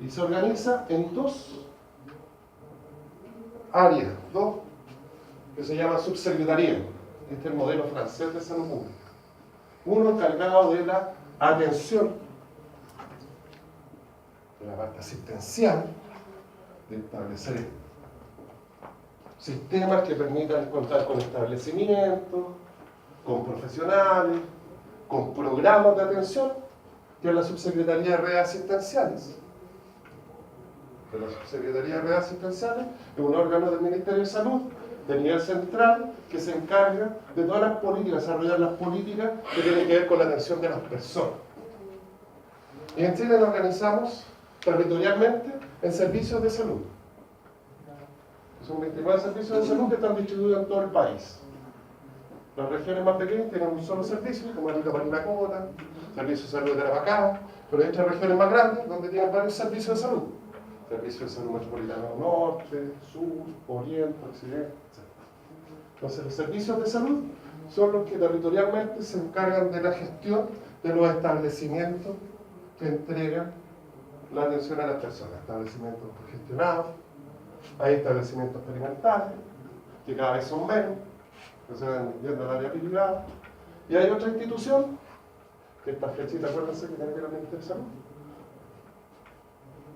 y se organiza en dos áreas, dos que se llaman subsecretarías. Este es el modelo francés de salud pública. Uno encargado de la atención, de la parte asistencial, de establecer sistemas que permitan contar con establecimientos, con profesionales, con programas de atención, que es la Subsecretaría de Redes Asistenciales. La Subsecretaría de Redes Asistenciales es un órgano del Ministerio de Salud de nivel central que se encarga de todas las políticas, desarrollar las políticas que tienen que ver con la atención de las personas. Y en Chile nos organizamos territorialmente en servicios de salud. Son 29 servicios de salud que están distribuidos en todo el país. Las regiones más pequeñas tienen un solo servicio, como Arica Parinacota, Servicio de Salud de Tarapacá, pero hay otras regiones más grandes donde tienen varios servicios de salud. Servicio de Salud Metropolitano Norte, Sur, Oriente, Occidente, etc. Entonces, los servicios de salud son los que territorialmente se encargan de la gestión de los establecimientos que entregan la atención a las personas. Establecimientos gestionados, hay establecimientos experimentales, que cada vez son menos, que se van yendo al área privada, y hay otra institución, que esta flechita, acuérdense que tiene que ver con el Ministerio de Salud,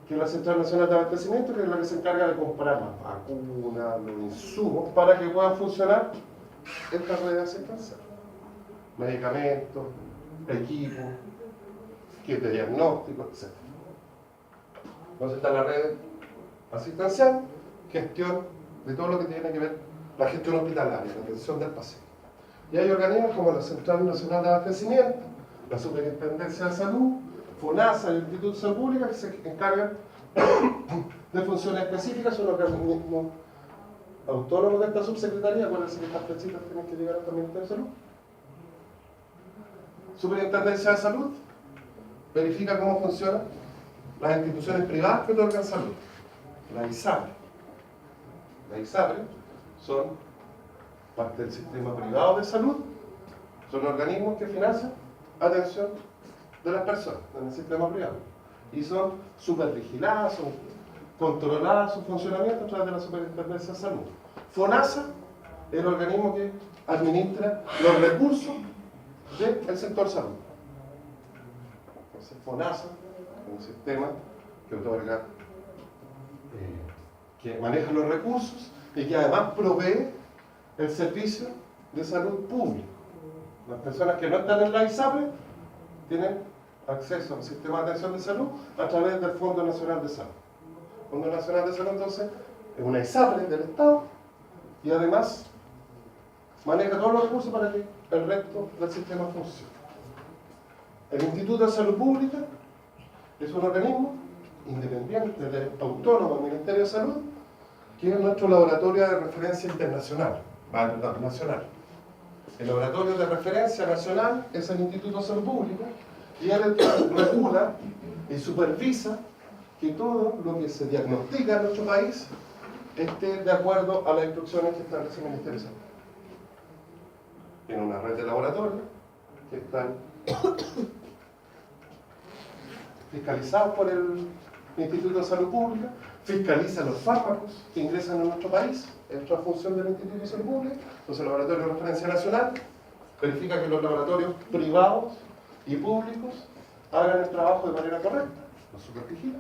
que es la Central Nacional de Abastecimiento, que es la que se encarga de comprar las vacunas, los insumos, para que puedan funcionar estas redes asistenciales. Medicamentos, equipos, kit de diagnóstico, etc. Entonces está la red asistencial, gestión de todo lo que tiene que ver la gestión hospitalaria, la atención del paciente. Y hay organismos como la Central Nacional de Abastecimiento, la Superintendencia de Salud, FONASA y el Instituto de Salud Pública, que se encargan de funciones específicas, son organismos autónomos de esta subsecretaría. Acuérdense que estas flechitas tienen que llegar al Ministerio de Salud. Superintendencia de Salud verifica cómo funcionan las instituciones privadas que otorgan salud. La ISAPRE. La ISAPRE son parte del sistema privado de salud, son organismos que financian atención de las personas en el sistema privado y son supervigiladas, son controlada su funcionamiento a través de la Superintendencia de Salud. FONASA es el organismo que administra los recursos del sector salud. Entonces, FONASA es un sistema que otorga, que maneja los recursos y que además provee el servicio de salud público. Las personas que no están en la ISAPRE tienen acceso al sistema de atención de salud a través del Fondo Nacional de Salud. El Fondo Nacional de Salud, entonces, es una ISAPRE del Estado y además maneja todos los recursos para que el resto del sistema funcione. El Instituto de Salud Pública es un organismo independiente, autónomo del Ministerio de Salud, que es nuestro laboratorio de referencia internacional, nacional. El laboratorio de referencia nacional es el Instituto de Salud Pública y es el que regula y supervisa que todo lo que se diagnostica en nuestro país esté de acuerdo a las instrucciones que establece el Ministerio de Salud. Tiene una red de laboratorios que están fiscalizados por el Instituto de Salud Pública, fiscaliza los fármacos que ingresan a nuestro país, es otra función del Instituto de Salud Pública. Entonces el Laboratorio de Referencia Nacional verifica que los laboratorios privados y públicos hagan el trabajo de manera correcta, los supervigila,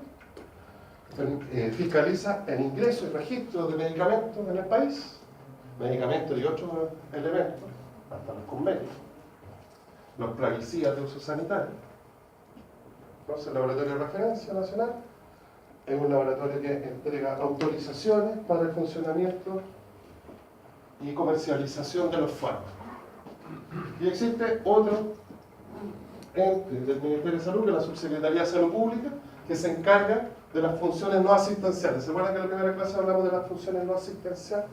fiscaliza el ingreso y registro de medicamentos en el país, medicamentos y otros elementos, hasta los convenios, los plaguicidas de uso sanitario. Entonces el Laboratorio de Referencia Nacional es un laboratorio que entrega autorizaciones para el funcionamiento y comercialización de los fármacos. Y existe otro ente del Ministerio de Salud, que es la Subsecretaría de Salud Pública, que se encarga de las funciones no asistenciales. ¿Se acuerdan que en la primera clase hablamos de las funciones no asistenciales?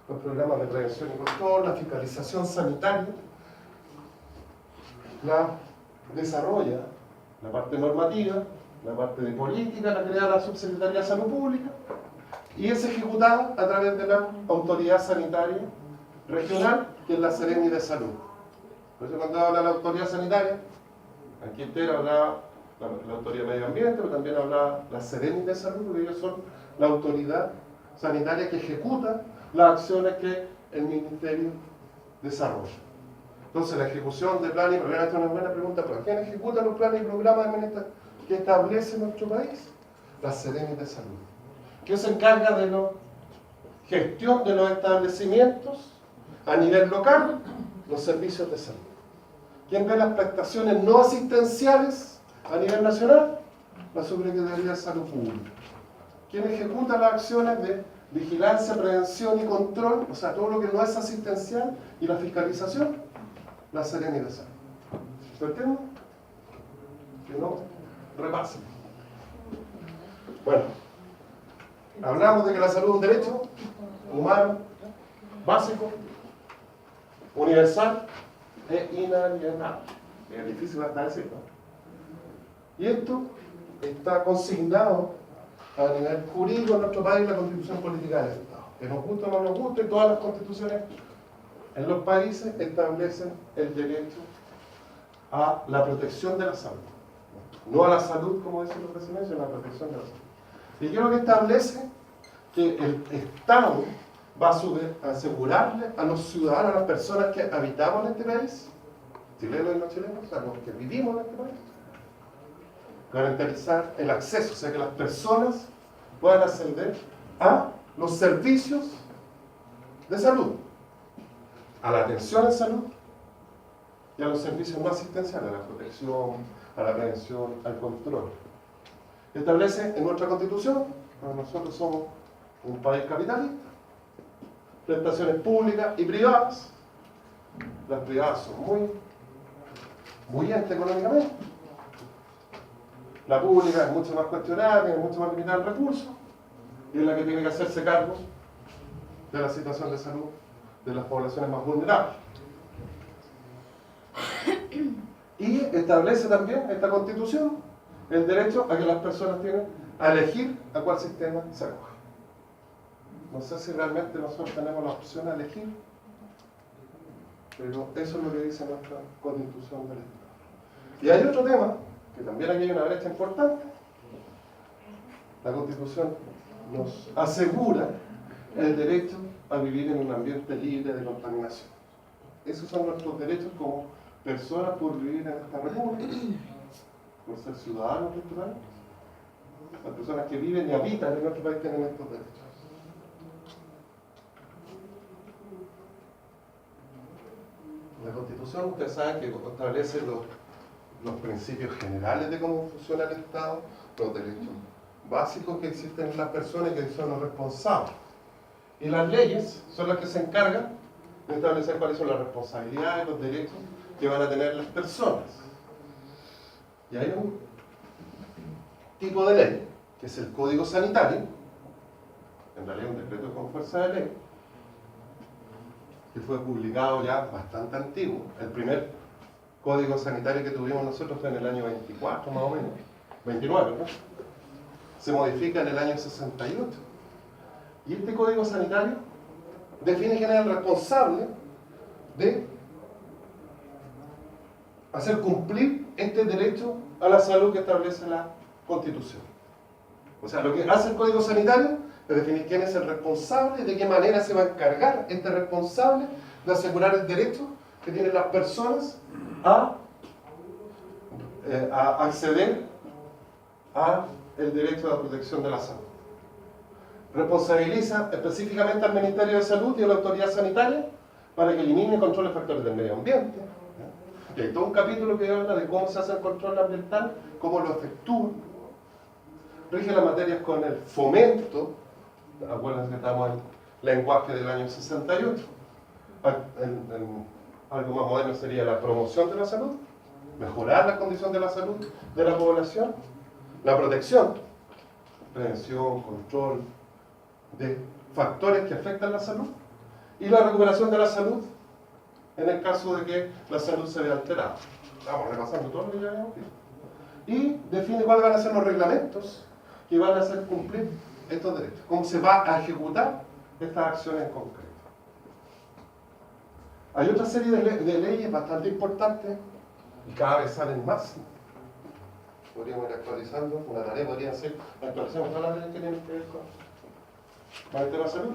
Los programas de prevención y control, la fiscalización sanitaria, la desarrolla la parte normativa, la parte de política la crea la Subsecretaría de Salud Pública y es ejecutada a través de la Autoridad Sanitaria Regional, que es la Seremi de Salud. Por eso cuando habla la Autoridad Sanitaria, aquí entera hablaba la Autoridad de Medio Ambiente, pero también hablaba la Seremi de Salud, porque ellos son la autoridad sanitaria que ejecuta las acciones que el Ministerio desarrolla. Entonces la ejecución de planes y programas, esta es una buena pregunta, ¿pero quién ejecuta los planes y programas que establece nuestro país? La Seremi de Salud, que se encarga de la gestión de los establecimientos a nivel local, los servicios de salud. ¿Quién ve las prestaciones no asistenciales a nivel nacional? La Subsecretaría de Salud Pública. ¿Quién ejecuta las acciones de vigilancia, prevención y control? O sea, todo lo que no es asistencial y la fiscalización, la Seremi de Salud. ¿Lo entienden? Que no repasen. Bueno, hablamos de que la salud es un derecho humano, básico, universal e inalienable. Es difícil hasta decirlo. Y esto está consignado a nivel jurídico en nuestro país, la Constitución Política del Estado. Que nos guste o no nos guste, todas las constituciones en los países establecen el derecho a la protección de la salud. No a la salud, como dicen los presidentes, sino a la protección de la salud. Y creo que establece que el Estado va a asegurarle a los ciudadanos, a las personas que habitamos en este país, chilenos y no chilenos, a los que vivimos en este país, garantizar el acceso, o sea que las personas puedan acceder a los servicios de salud, a la atención en salud y a los servicios no asistenciales, a la protección, a la prevención, al control. Establece en nuestra Constitución, nosotros somos un país capitalista, prestaciones públicas y privadas. Las privadas son muy altas económicamente. La pública es mucho más cuestionada, tiene mucho más limitado el recurso y es la que tiene que hacerse cargo de la situación de salud de las poblaciones más vulnerables. Y establece también esta Constitución el derecho a que las personas tienen a elegir a cuál sistema se acoge. No sé si realmente nosotros tenemos la opción de elegir, pero eso es lo que dice nuestra Constitución del Estado. Y hay otro tema, que también aquí hay una brecha importante, La Constitución nos asegura el derecho a vivir en un ambiente libre de contaminación. Esos son nuestros derechos como personas por vivir en esta república, por ser ciudadanos de este país. Las personas que viven y habitan en nuestro país tienen estos derechos. La Constitución, ustedes saben que establece los principios generales de cómo funciona el Estado, los derechos básicos que existen en las personas y que son los responsables. Y las leyes son las que se encargan de establecer cuáles son las responsabilidades, los derechos que van a tener las personas. Y hay un tipo de ley, que es el Código Sanitario, en realidad un decreto con fuerza de ley, que fue publicado ya bastante antiguo. El primer Código Sanitario que tuvimos nosotros fue en el año 24 más o menos, 29, ¿no? Se modifica en el año 68. Y este Código Sanitario define quién es el responsable de hacer cumplir este derecho a la salud que establece la Constitución. O sea, lo que hace el Código Sanitario es definir quién es el responsable y de qué manera se va a encargar este responsable de asegurar el derecho que tienen las personas a acceder a el derecho a la protección de la salud. Responsabiliza específicamente al Ministerio de Salud y a la Autoridad Sanitaria para que elimine y controle factores del medio ambiente. Y hay todo un capítulo que habla de cómo se hace el control ambiental, cómo lo efectúa. Rige las materias con el fomento, acuérdense que estamos en el lenguaje del año 68. Algo más moderno sería la promoción de la salud, mejorar la condición de la salud de la población, la protección, prevención, control de factores que afectan la salud y la recuperación de la salud en el caso de que la salud se vea alterada. Vamos repasando todo lo que ya habíamos visto. Y define cuáles van a ser los reglamentos que van a hacer cumplir estos derechos, cómo se va a ejecutar estas acciones en concreto. Hay otra serie de leyes bastante importantes y cada vez salen más. Podríamos ir actualizando, una tarea podría ser la actualización de todas las leyes que tienen que ver con el tema de salud.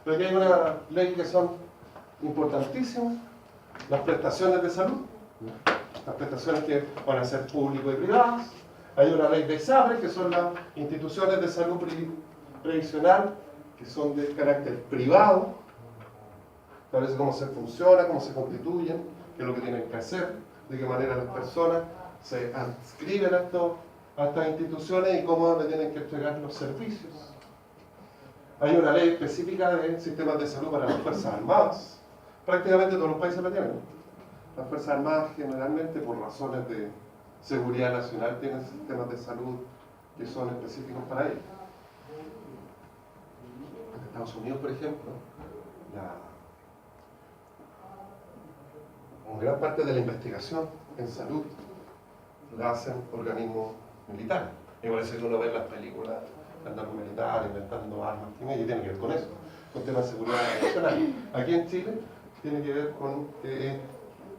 Pero aquí hay una ley que son importantísimas, las prestaciones de salud, las prestaciones que van a ser públicas y privadas. Hay una ley de ISAPRE, que son las instituciones de salud previsional, que son de carácter privado, establece cómo se funciona, cómo se constituyen, qué es lo que tienen que hacer, de qué manera las personas se adscriben a estas instituciones y cómo le tienen que entregar los servicios. Hay una ley específica de sistemas de salud para las Fuerzas Armadas. Prácticamente todos los países la tienen. Las Fuerzas Armadas generalmente por razones de seguridad nacional tienen sistemas de salud que son específicos para ellos. En Estados Unidos, por ejemplo, una gran parte de la investigación en salud la hacen organismos militares. Me parece que uno ve en las películas andando militares, inventando armas, y tiene que ver con eso, con temas de seguridad nacional. Aquí en Chile tiene que ver con que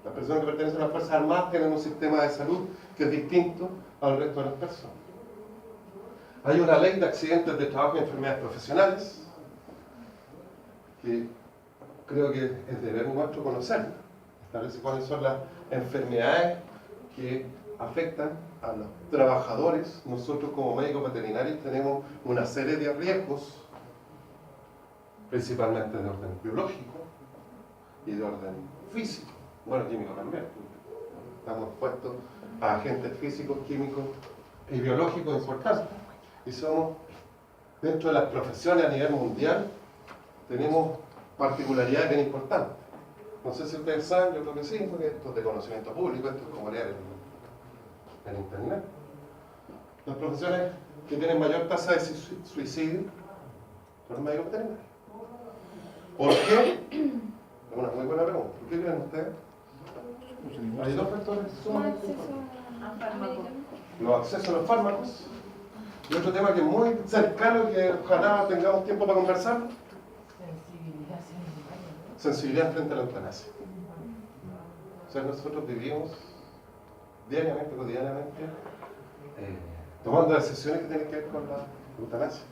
las personas que pertenecen a las Fuerzas Armadas tienen un sistema de salud que es distinto al resto de las personas. Hay una ley de accidentes de trabajo y enfermedades profesionales que creo que es deber nuestro conocerla. Establece cuáles son las enfermedades que afectan a los trabajadores. Nosotros como médicos veterinarios tenemos una serie de riesgos, principalmente de orden biológico y de orden físico, bueno, químico también. Estamos expuestos a agentes físicos, químicos y biológicos importantes. Y somos, dentro de las profesiones a nivel mundial, tenemos particularidades bien importantes. No sé si ustedes saben, yo creo que sí, porque esto es de conocimiento público, esto es como leer en internet. Las profesiones que tienen mayor tasa de suicidio son los médicos veterinarios. ¿Por qué? Es una muy buena pregunta. ¿Por qué creen ustedes? Hay dos factores sumamente importantes. Los accesos a los fármacos. Y otro tema que es muy cercano, que ojalá tengamos tiempo para conversar. Sensibilidad frente a la eutanasia. O sea, nosotros vivimos diariamente, cotidianamente, tomando decisiones que tienen que ver con la eutanasia.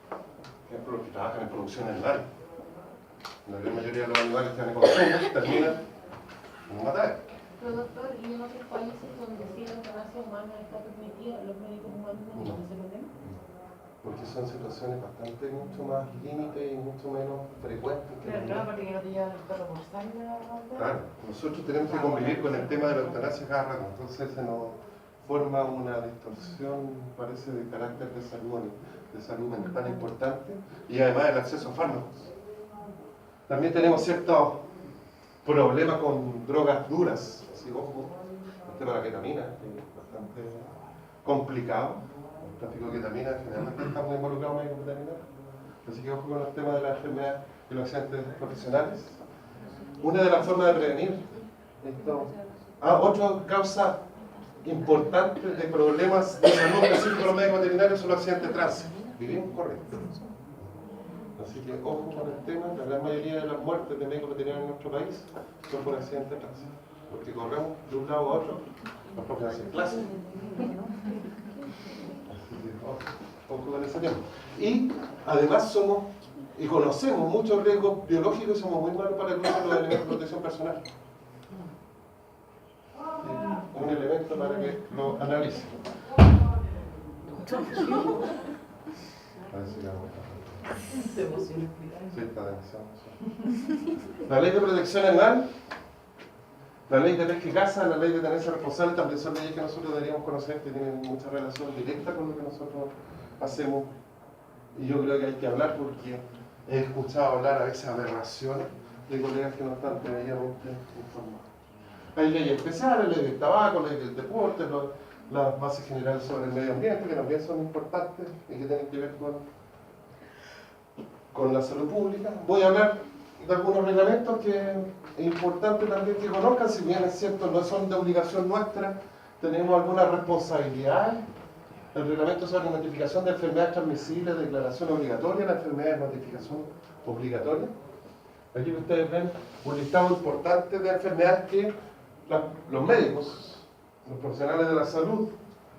Por ejemplo, los que trabajan en producción animal. La gran mayoría de los animales que están en consumo terminan en un matadero. Pero doctor, ¿y en otros países donde sí la eutanasia humana está permitida, los médicos humanos no tienen ese problema? Porque son situaciones bastante mucho más límite y mucho menos frecuentes. Claro, porque no te llevan el perro por sangre. Claro, nosotros tenemos que convivir con el tema de la eutanasia cada rato, entonces se nos forma una distorsión, parece, de carácter de salud mental importante, y además el acceso a fármacos. También tenemos ciertos problemas con drogas duras, así como el tema de la ketamina, que es bastante complicado. El tráfico de ketamina generalmente está muy involucrado en médicos veterinarios. Así que ojo con el tema de la enfermedad y los accidentes profesionales. Una de las formas de prevenir esto. Otra causa importante de problemas de salud específicos de los médicos veterinarios son los accidentes de tránsito. Vivimos correcto. Así que ojo con el tema. La gran mayoría de las muertes de médicos veterinarios en nuestro país son por accidentes de tránsito. Porque corremos de un lado a otro, las propias clases. Ojo con ese tema. Y además somos y conocemos muchos riesgos biológicos y somos muy malos para el uso de los elementos de protección personal. Un elemento para que lo analicen. Parece que vamos a... Sí, está demasiado. La ley de protección animal, la ley de pesca y caza, la ley de tenencia responsable también son leyes que nosotros deberíamos conocer, que tienen mucha relación directa con lo que nosotros hacemos. Y yo creo que hay que hablar porque he escuchado hablar a veces aberraciones de colegas que no están debidamente informados. Hay leyes especiales, ley del tabaco, ley del deporte, las bases generales sobre el medio ambiente, que también son importantes y que tienen que ver con la salud pública. Voy a hablar de algunos reglamentos que es importante también que conozcan, si bien es cierto, no son de obligación nuestra, tenemos algunas responsabilidades. El reglamento sobre notificación de enfermedades transmisibles, declaración obligatoria, la enfermedad de notificación obligatoria. Aquí ustedes ven un listado importante de enfermedades que los médicos, los profesionales de la salud,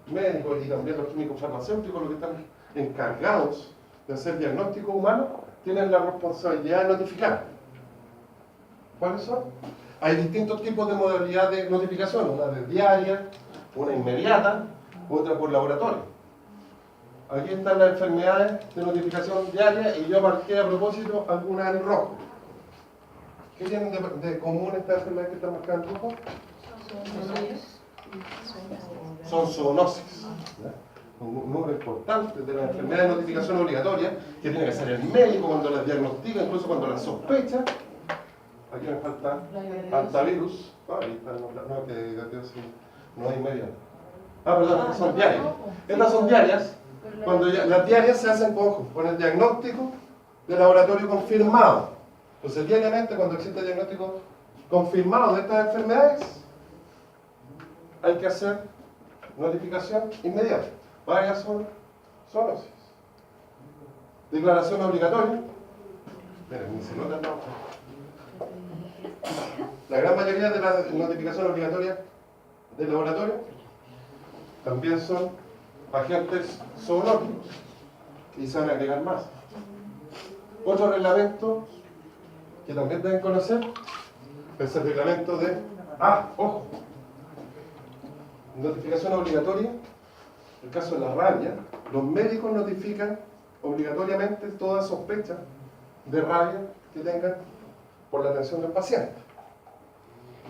médicos y también los químicos farmacéuticos, los que están encargados de hacer diagnóstico humano, tienen la responsabilidad de notificar. ¿Cuáles son? Hay distintos tipos de modalidad de notificación, una de diaria, una inmediata, otra por laboratorio. Aquí están las enfermedades de notificación diaria y yo marqué a propósito algunas en rojo. ¿Qué tienen de común estas enfermedades que están marcadas en rojo? Son zoonosis. Un número importante de las enfermedades de notificación obligatoria que tiene que ser el médico cuando las diagnostica, incluso cuando las sospecha. Aquí me falta antivirus. Ahí está, no, que no hay inmediato. Perdón, estas son diarias. Estas son diarias. Cuando las diarias se hacen con el diagnóstico de laboratorio confirmado. Entonces, diariamente, cuando existe diagnóstico confirmado de estas enfermedades, hay que hacer notificación inmediata. Varias son zoonosis. Declaración obligatoria. Miren, ni se nota el nombre. La gran mayoría de las notificaciones obligatorias del laboratorio también son agentes zoonóticos y se van a agregar más. Otro reglamento que también deben conocer es el reglamento de... ojo, notificación obligatoria. En el caso de la rabia, los médicos notifican obligatoriamente toda sospecha de rabia que tengan por la atención del paciente.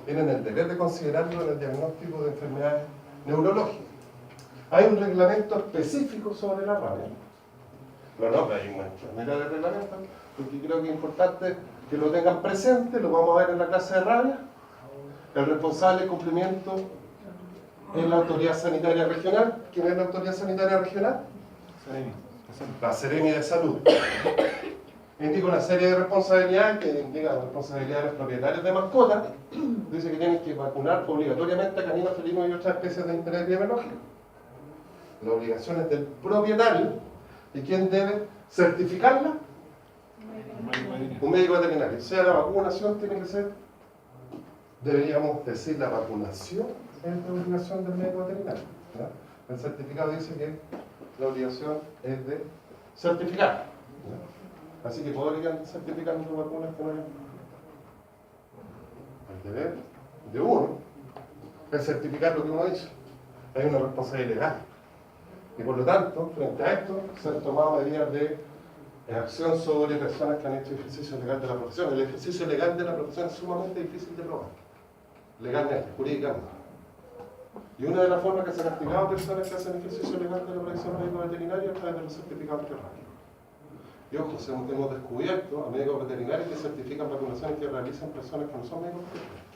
Tienen el deber de considerarlo en el diagnóstico de enfermedades neurológicas. Hay un reglamento específico sobre la rabia. Pero no, hay una manera de reglamento, porque creo que es importante que lo tengan presente, lo vamos a ver en la clase de rabia. El responsable de cumplimiento es la autoridad sanitaria regional. ¿Quién es la autoridad sanitaria regional? La Seremi de Salud. Indica una serie de responsabilidades que indican las responsabilidades de los propietarios de mascotas. Dice que tienen que vacunar obligatoriamente a caninos, felinos y otras especies de interés epidemiológico. La obligación es del propietario. ¿Y quién debe certificarla? Un médico veterinario. O sea, la vacunación tiene que ser, deberíamos decir, la vacunación es la obligación del médico veterinario. ¿Ya? El certificado dice que la obligación es de certificar. ¿Ya? Así que podrían certificar nuestras vacunas que no hay. El deber de uno es certificar lo que uno hizo. Hay una responsabilidad legal. Y por lo tanto, frente a esto, se han tomado medidas de acción sobre personas que han hecho ejercicio legal de la profesión. El ejercicio legal de la profesión es sumamente difícil de probar, legalmente, jurídicamente. Y una de las formas que se han castigado a personas que hacen ejercicio legal de la profesión médico-veterinaria es a través de los certificados terráqueos. Y ojo, hemos descubierto a médicos veterinarios que certifican vacunaciones que realizan personas que no son médicos veterinarios.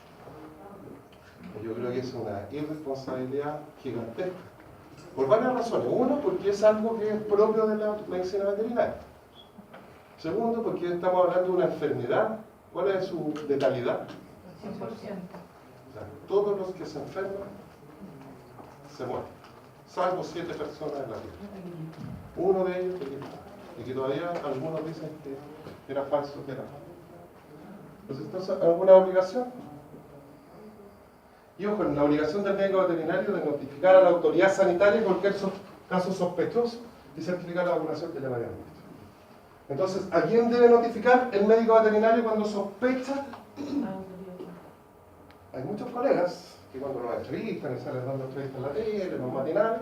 Yo creo que es una irresponsabilidad gigantesca. Por varias razones. Uno, porque es algo que es propio de la medicina veterinaria. Segundo, porque estamos hablando de una enfermedad. ¿Cuál es su letalidad? 100%. O sea, todos los que se enferman se mueren. Salvo 7 personas en la Tierra. Uno de ellos, y que todavía algunos dicen que era falso, que era falso. Entonces, ¿alguna obligación? Y ojo, en la obligación del médico veterinario de notificar a la autoridad sanitaria cualquier caso sospechoso y certificar la vacunación que le vayan a dar. Entonces, ¿a quién debe notificar el médico veterinario cuando sospecha? Hay muchos colegas que cuando nos entrevistan y salen dando entrevistas en la tele, en los matinales,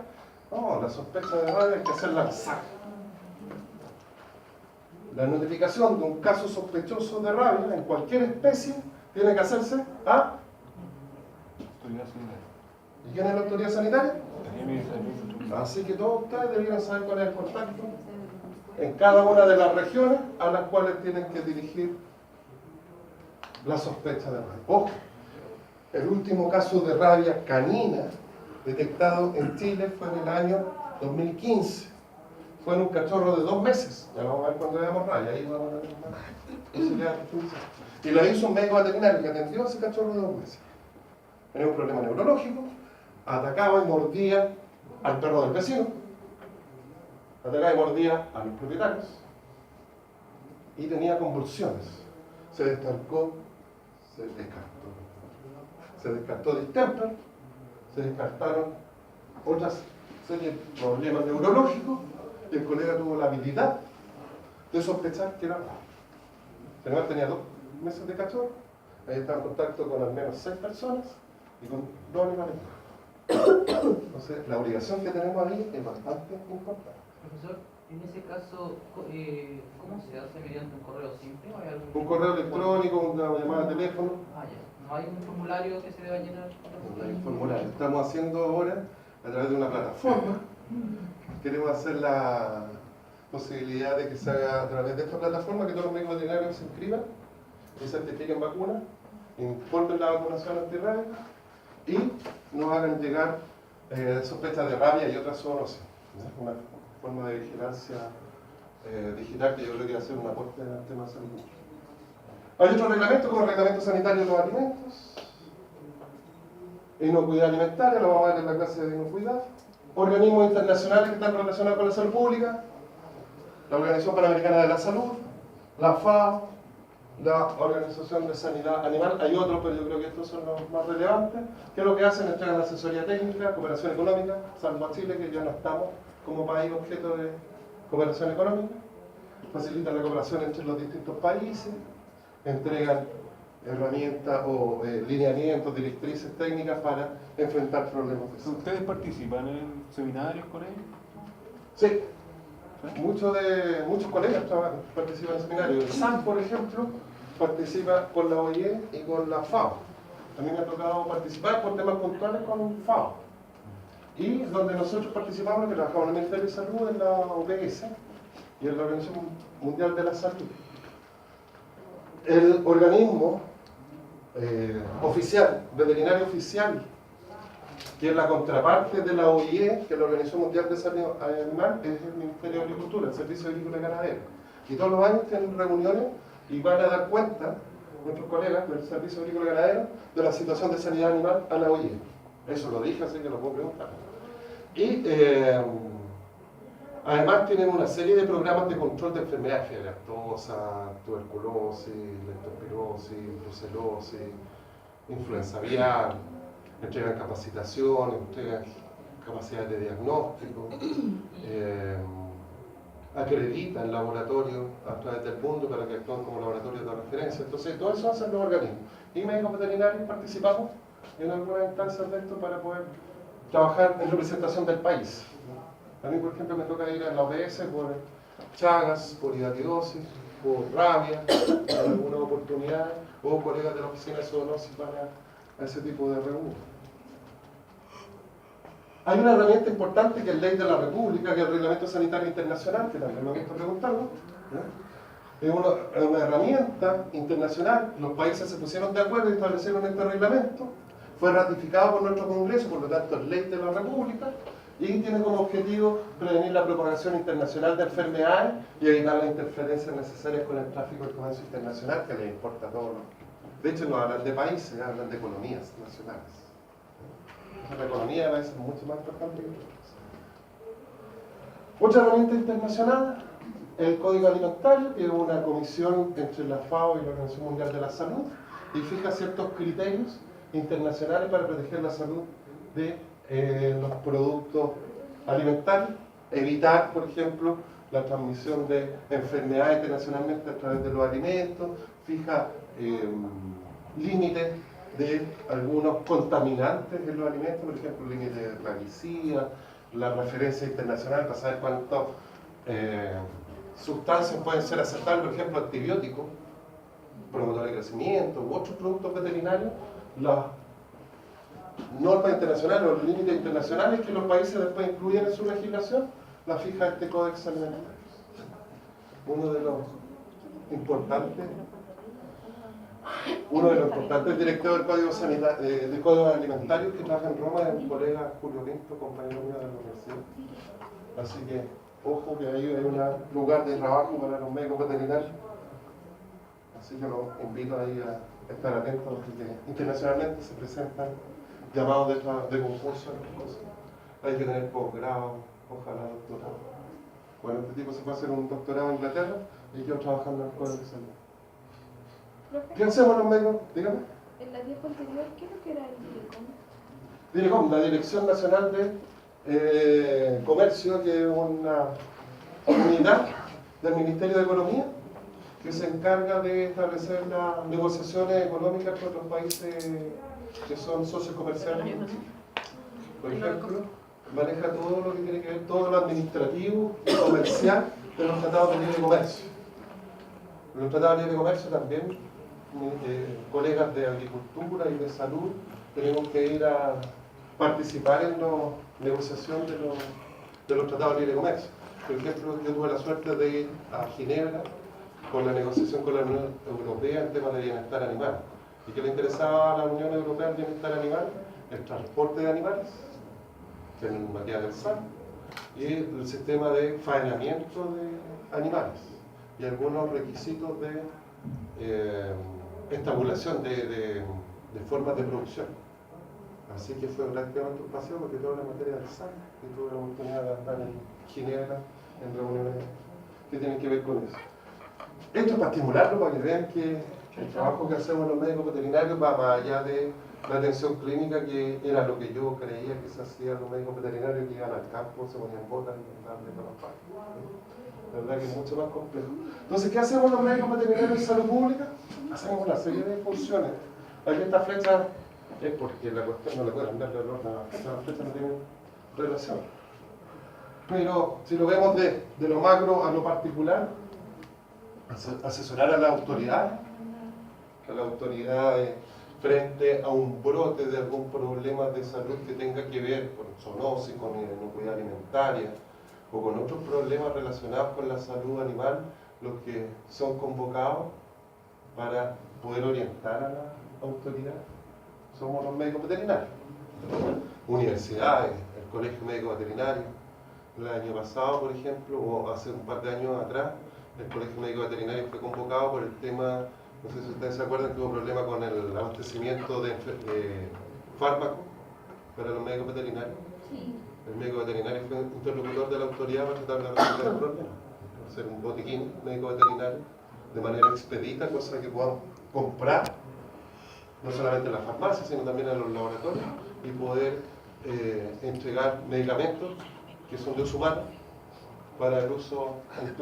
no, la sospecha de rabia hay que hacerla al saco. La notificación de un caso sospechoso de rabia en cualquier especie tiene que hacerse a... Autoridad sanitaria. ¿Y quién es la autoridad sanitaria? Salud. Así que todos ustedes deberían saber cuál es el contacto en cada una de las regiones a las cuales tienen que dirigir la sospecha de rabia. Ojo, el último caso de rabia canina detectado en Chile fue en el año 2015. Fue en un cachorro de 2 meses. Ya vamos a ver cuando veamos rabia. Ahí vamos a ver más. Y lo hizo un médico veterinario que atendió a ese cachorro de 2 meses. Tenía un problema neurológico, atacaba y mordía al perro del vecino, atacaba y mordía a los propietarios, y tenía convulsiones. Se descartó distemper, se descartaron otras series de problemas neurológicos, y el colega tuvo la habilidad de sospechar que era rabia. Además tenía 2 meses de cachorro, ahí estaba en contacto con al menos 6 personas, y con 2 animales más. Entonces, la obligación que tenemos ahí es bastante importante. Profesor, en ese caso, ¿cómo se hace? ¿Mediante un correo simple o hay algún...? Un correo electrónico, una llamada de teléfono. Ah, ya. ¿No hay un formulario que se deba llenar? No hay formulario. Estamos haciendo ahora, a través de una plataforma, queremos hacer la posibilidad de que se haga a través de esta plataforma, que todos los médicos veterinarios se inscriban y certifiquen vacunas, informen la vacunación antirrábica y nos hagan llegar sospechas de rabia y otras zoonoses. Es una forma de vigilancia digital que yo creo que va a ser un aporte al tema de salud. Hay otros reglamentos como el reglamento sanitario de los alimentos, inocuidad alimentaria, lo vamos a ver en la clase de inocuidad, organismos internacionales que están relacionados con la salud pública, la Organización Panamericana de la Salud, la FAO, la Organización de Sanidad Animal. Hay otros, pero yo creo que estos son los más relevantes, que lo que hacen es entregar asesoría técnica, cooperación económica, salvo a Chile, que ya no estamos como país objeto de cooperación económica, facilitan la cooperación entre los distintos países, entregan herramientas o lineamientos, directrices técnicas para enfrentar problemas de salud. ¿Ustedes participan en seminarios con ellos? Sí, muchos colegas participan en seminarios. El SAM, por ejemplo, participa con la OIE y con la FAO. A mí me ha tocado participar por temas puntuales con FAO. Y donde nosotros participamos, que trabajamos en el Ministerio de Salud, en la OPS y en la Organización Mundial de la Salud. El organismo oficial, veterinario oficial, que es la contraparte de la OIE, que es la Organización Mundial de Salud Animal, es el Ministerio de Agricultura, el Servicio Agrícola y Ganadero. Y todos los años tienen reuniones y van a dar cuenta, nuestros colegas del Servicio Agrícola y Ganadero, de la situación de sanidad animal a la OIE. Eso lo dije, así que lo puedo preguntar. Y además tienen una serie de programas de control de enfermedades, fiebre aftosa, tuberculosis, leptospirosis, brucelosis, influenza aviar, entregan capacitación, entregan capacidades de diagnóstico, acreditan laboratorios a través del mundo para que actúen como laboratorios de referencia. Entonces, todo eso hacen los organismos. Y médicos veterinarios participamos en algunas instancias de esto para poder trabajar en representación del país. A mí, por ejemplo, me toca ir a la OBS por Chagas, por hidatidosis, por rabia, en algunas oportunidades, o colegas de la oficina de zoonosis para ese tipo de reuniones. Hay una herramienta importante que es Ley de la República, que es el Reglamento Sanitario Internacional, que también me gusta preguntarlo. Es una herramienta internacional. Los países se pusieron de acuerdo y establecieron este reglamento. Fue ratificado por nuestro Congreso, por lo tanto es Ley de la República, y tiene como objetivo prevenir la propagación internacional de enfermedades y evitar las interferencias necesarias con el tráfico y el comercio internacional, que les importa a todos. De hecho, no hablan de países, hablan de economías nacionales. La economía va a ser mucho más importante que otra herramienta internacional, el Código Alimentario, que es una comisión entre la FAO y la Organización Mundial de la Salud, y fija ciertos criterios internacionales para proteger la salud de los productos alimentarios, evitar, por ejemplo, la transmisión de enfermedades internacionalmente a través de los alimentos, fija límites de algunos contaminantes en los alimentos, por ejemplo, límites de plaguicida, la referencia internacional para saber cuántas sustancias pueden ser aceptables, por ejemplo, antibióticos, promotores de crecimiento u otros productos veterinarios, las normas internacionales o los límites internacionales que los países después incluyen en su legislación, la fija este Códex Alimentario. Uno de los importantes directores del Código Alimentario que trabaja en Roma es el colega Julio Pinto, compañero mío de la universidad. Así que, ojo que ahí hay un lugar de trabajo para los médicos veterinarios. Así que los invito ahí a estar atentos, porque internacionalmente se presentan llamados de concurso en las cosas. Hay que tener posgrado, ojalá doctorado. Bueno, este tipo se fue a hacer un doctorado en Inglaterra y yo trabajando en el Código de Salud. ¿Qué hacemos los médicos? Dígame. En la tiempo anterior, ¿qué es lo que era el DIRECOM? DIRECOM, la Dirección Nacional de Comercio, que es una unidad del Ministerio de Economía que se encarga de establecer las negociaciones económicas con otros países que son socios comerciales. Por ejemplo, maneja todo lo que tiene que ver, todo lo administrativo y comercial de los tratados de libre comercio. Los tratados de libre comercio también, colegas de agricultura y de salud, tenemos que ir a participar en la negociación de los tratados de libre comercio. Por ejemplo, yo tuve la suerte de ir a Ginebra con la negociación con la Unión Europea en temas de bienestar animal. ¿Y qué le interesaba a la Unión Europea el bienestar animal? El transporte de animales, que en materia del SAC, y el sistema de faenamiento de animales, y algunos requisitos de estabulación de formas de producción. Así que fue prácticamente un paseo porque toda la materia del SAC, y tuve la oportunidad de andar en Ginebra en reuniones que tienen que ver con eso. Esto es para estimularlo, para que vean que el trabajo que hacemos los médicos veterinarios va más allá de la atención clínica, que era lo que yo creía que se hacía los médicos veterinarios, que iban al campo, se ponían botas y andaban de todas partes. La verdad que es mucho más complejo. Entonces, ¿qué hacemos los médicos veterinarios de salud pública? Hacemos una serie de funciones. Aquí esta flecha es porque la cuestión no le pueden dar el orden a la flecha no tiene relación. Pero si lo vemos de lo macro a lo particular, asesorar a las autoridades, frente a un brote de algún problema de salud que tenga que ver con zoonosis, con inocuidad alimentaria o con otros problemas relacionados con la salud animal, los que son convocados para poder orientar a la autoridad somos los médicos veterinarios. Universidades, el Colegio Médico Veterinario. El año pasado, por ejemplo, o hace un par de años atrás, el Colegio Médico Veterinario fue convocado por el tema, no sé si ustedes se acuerdan que hubo problema con el abastecimiento de fármacos para los médicos veterinarios. Sí. El médico veterinario fue interlocutor de la autoridad para tratar de resolver el problema. Hacer un botiquín médico veterinario de manera expedita, cosa que puedan comprar, no solamente en la farmacia, sino también en los laboratorios, y poder entregar medicamentos que son de uso humano para el uso en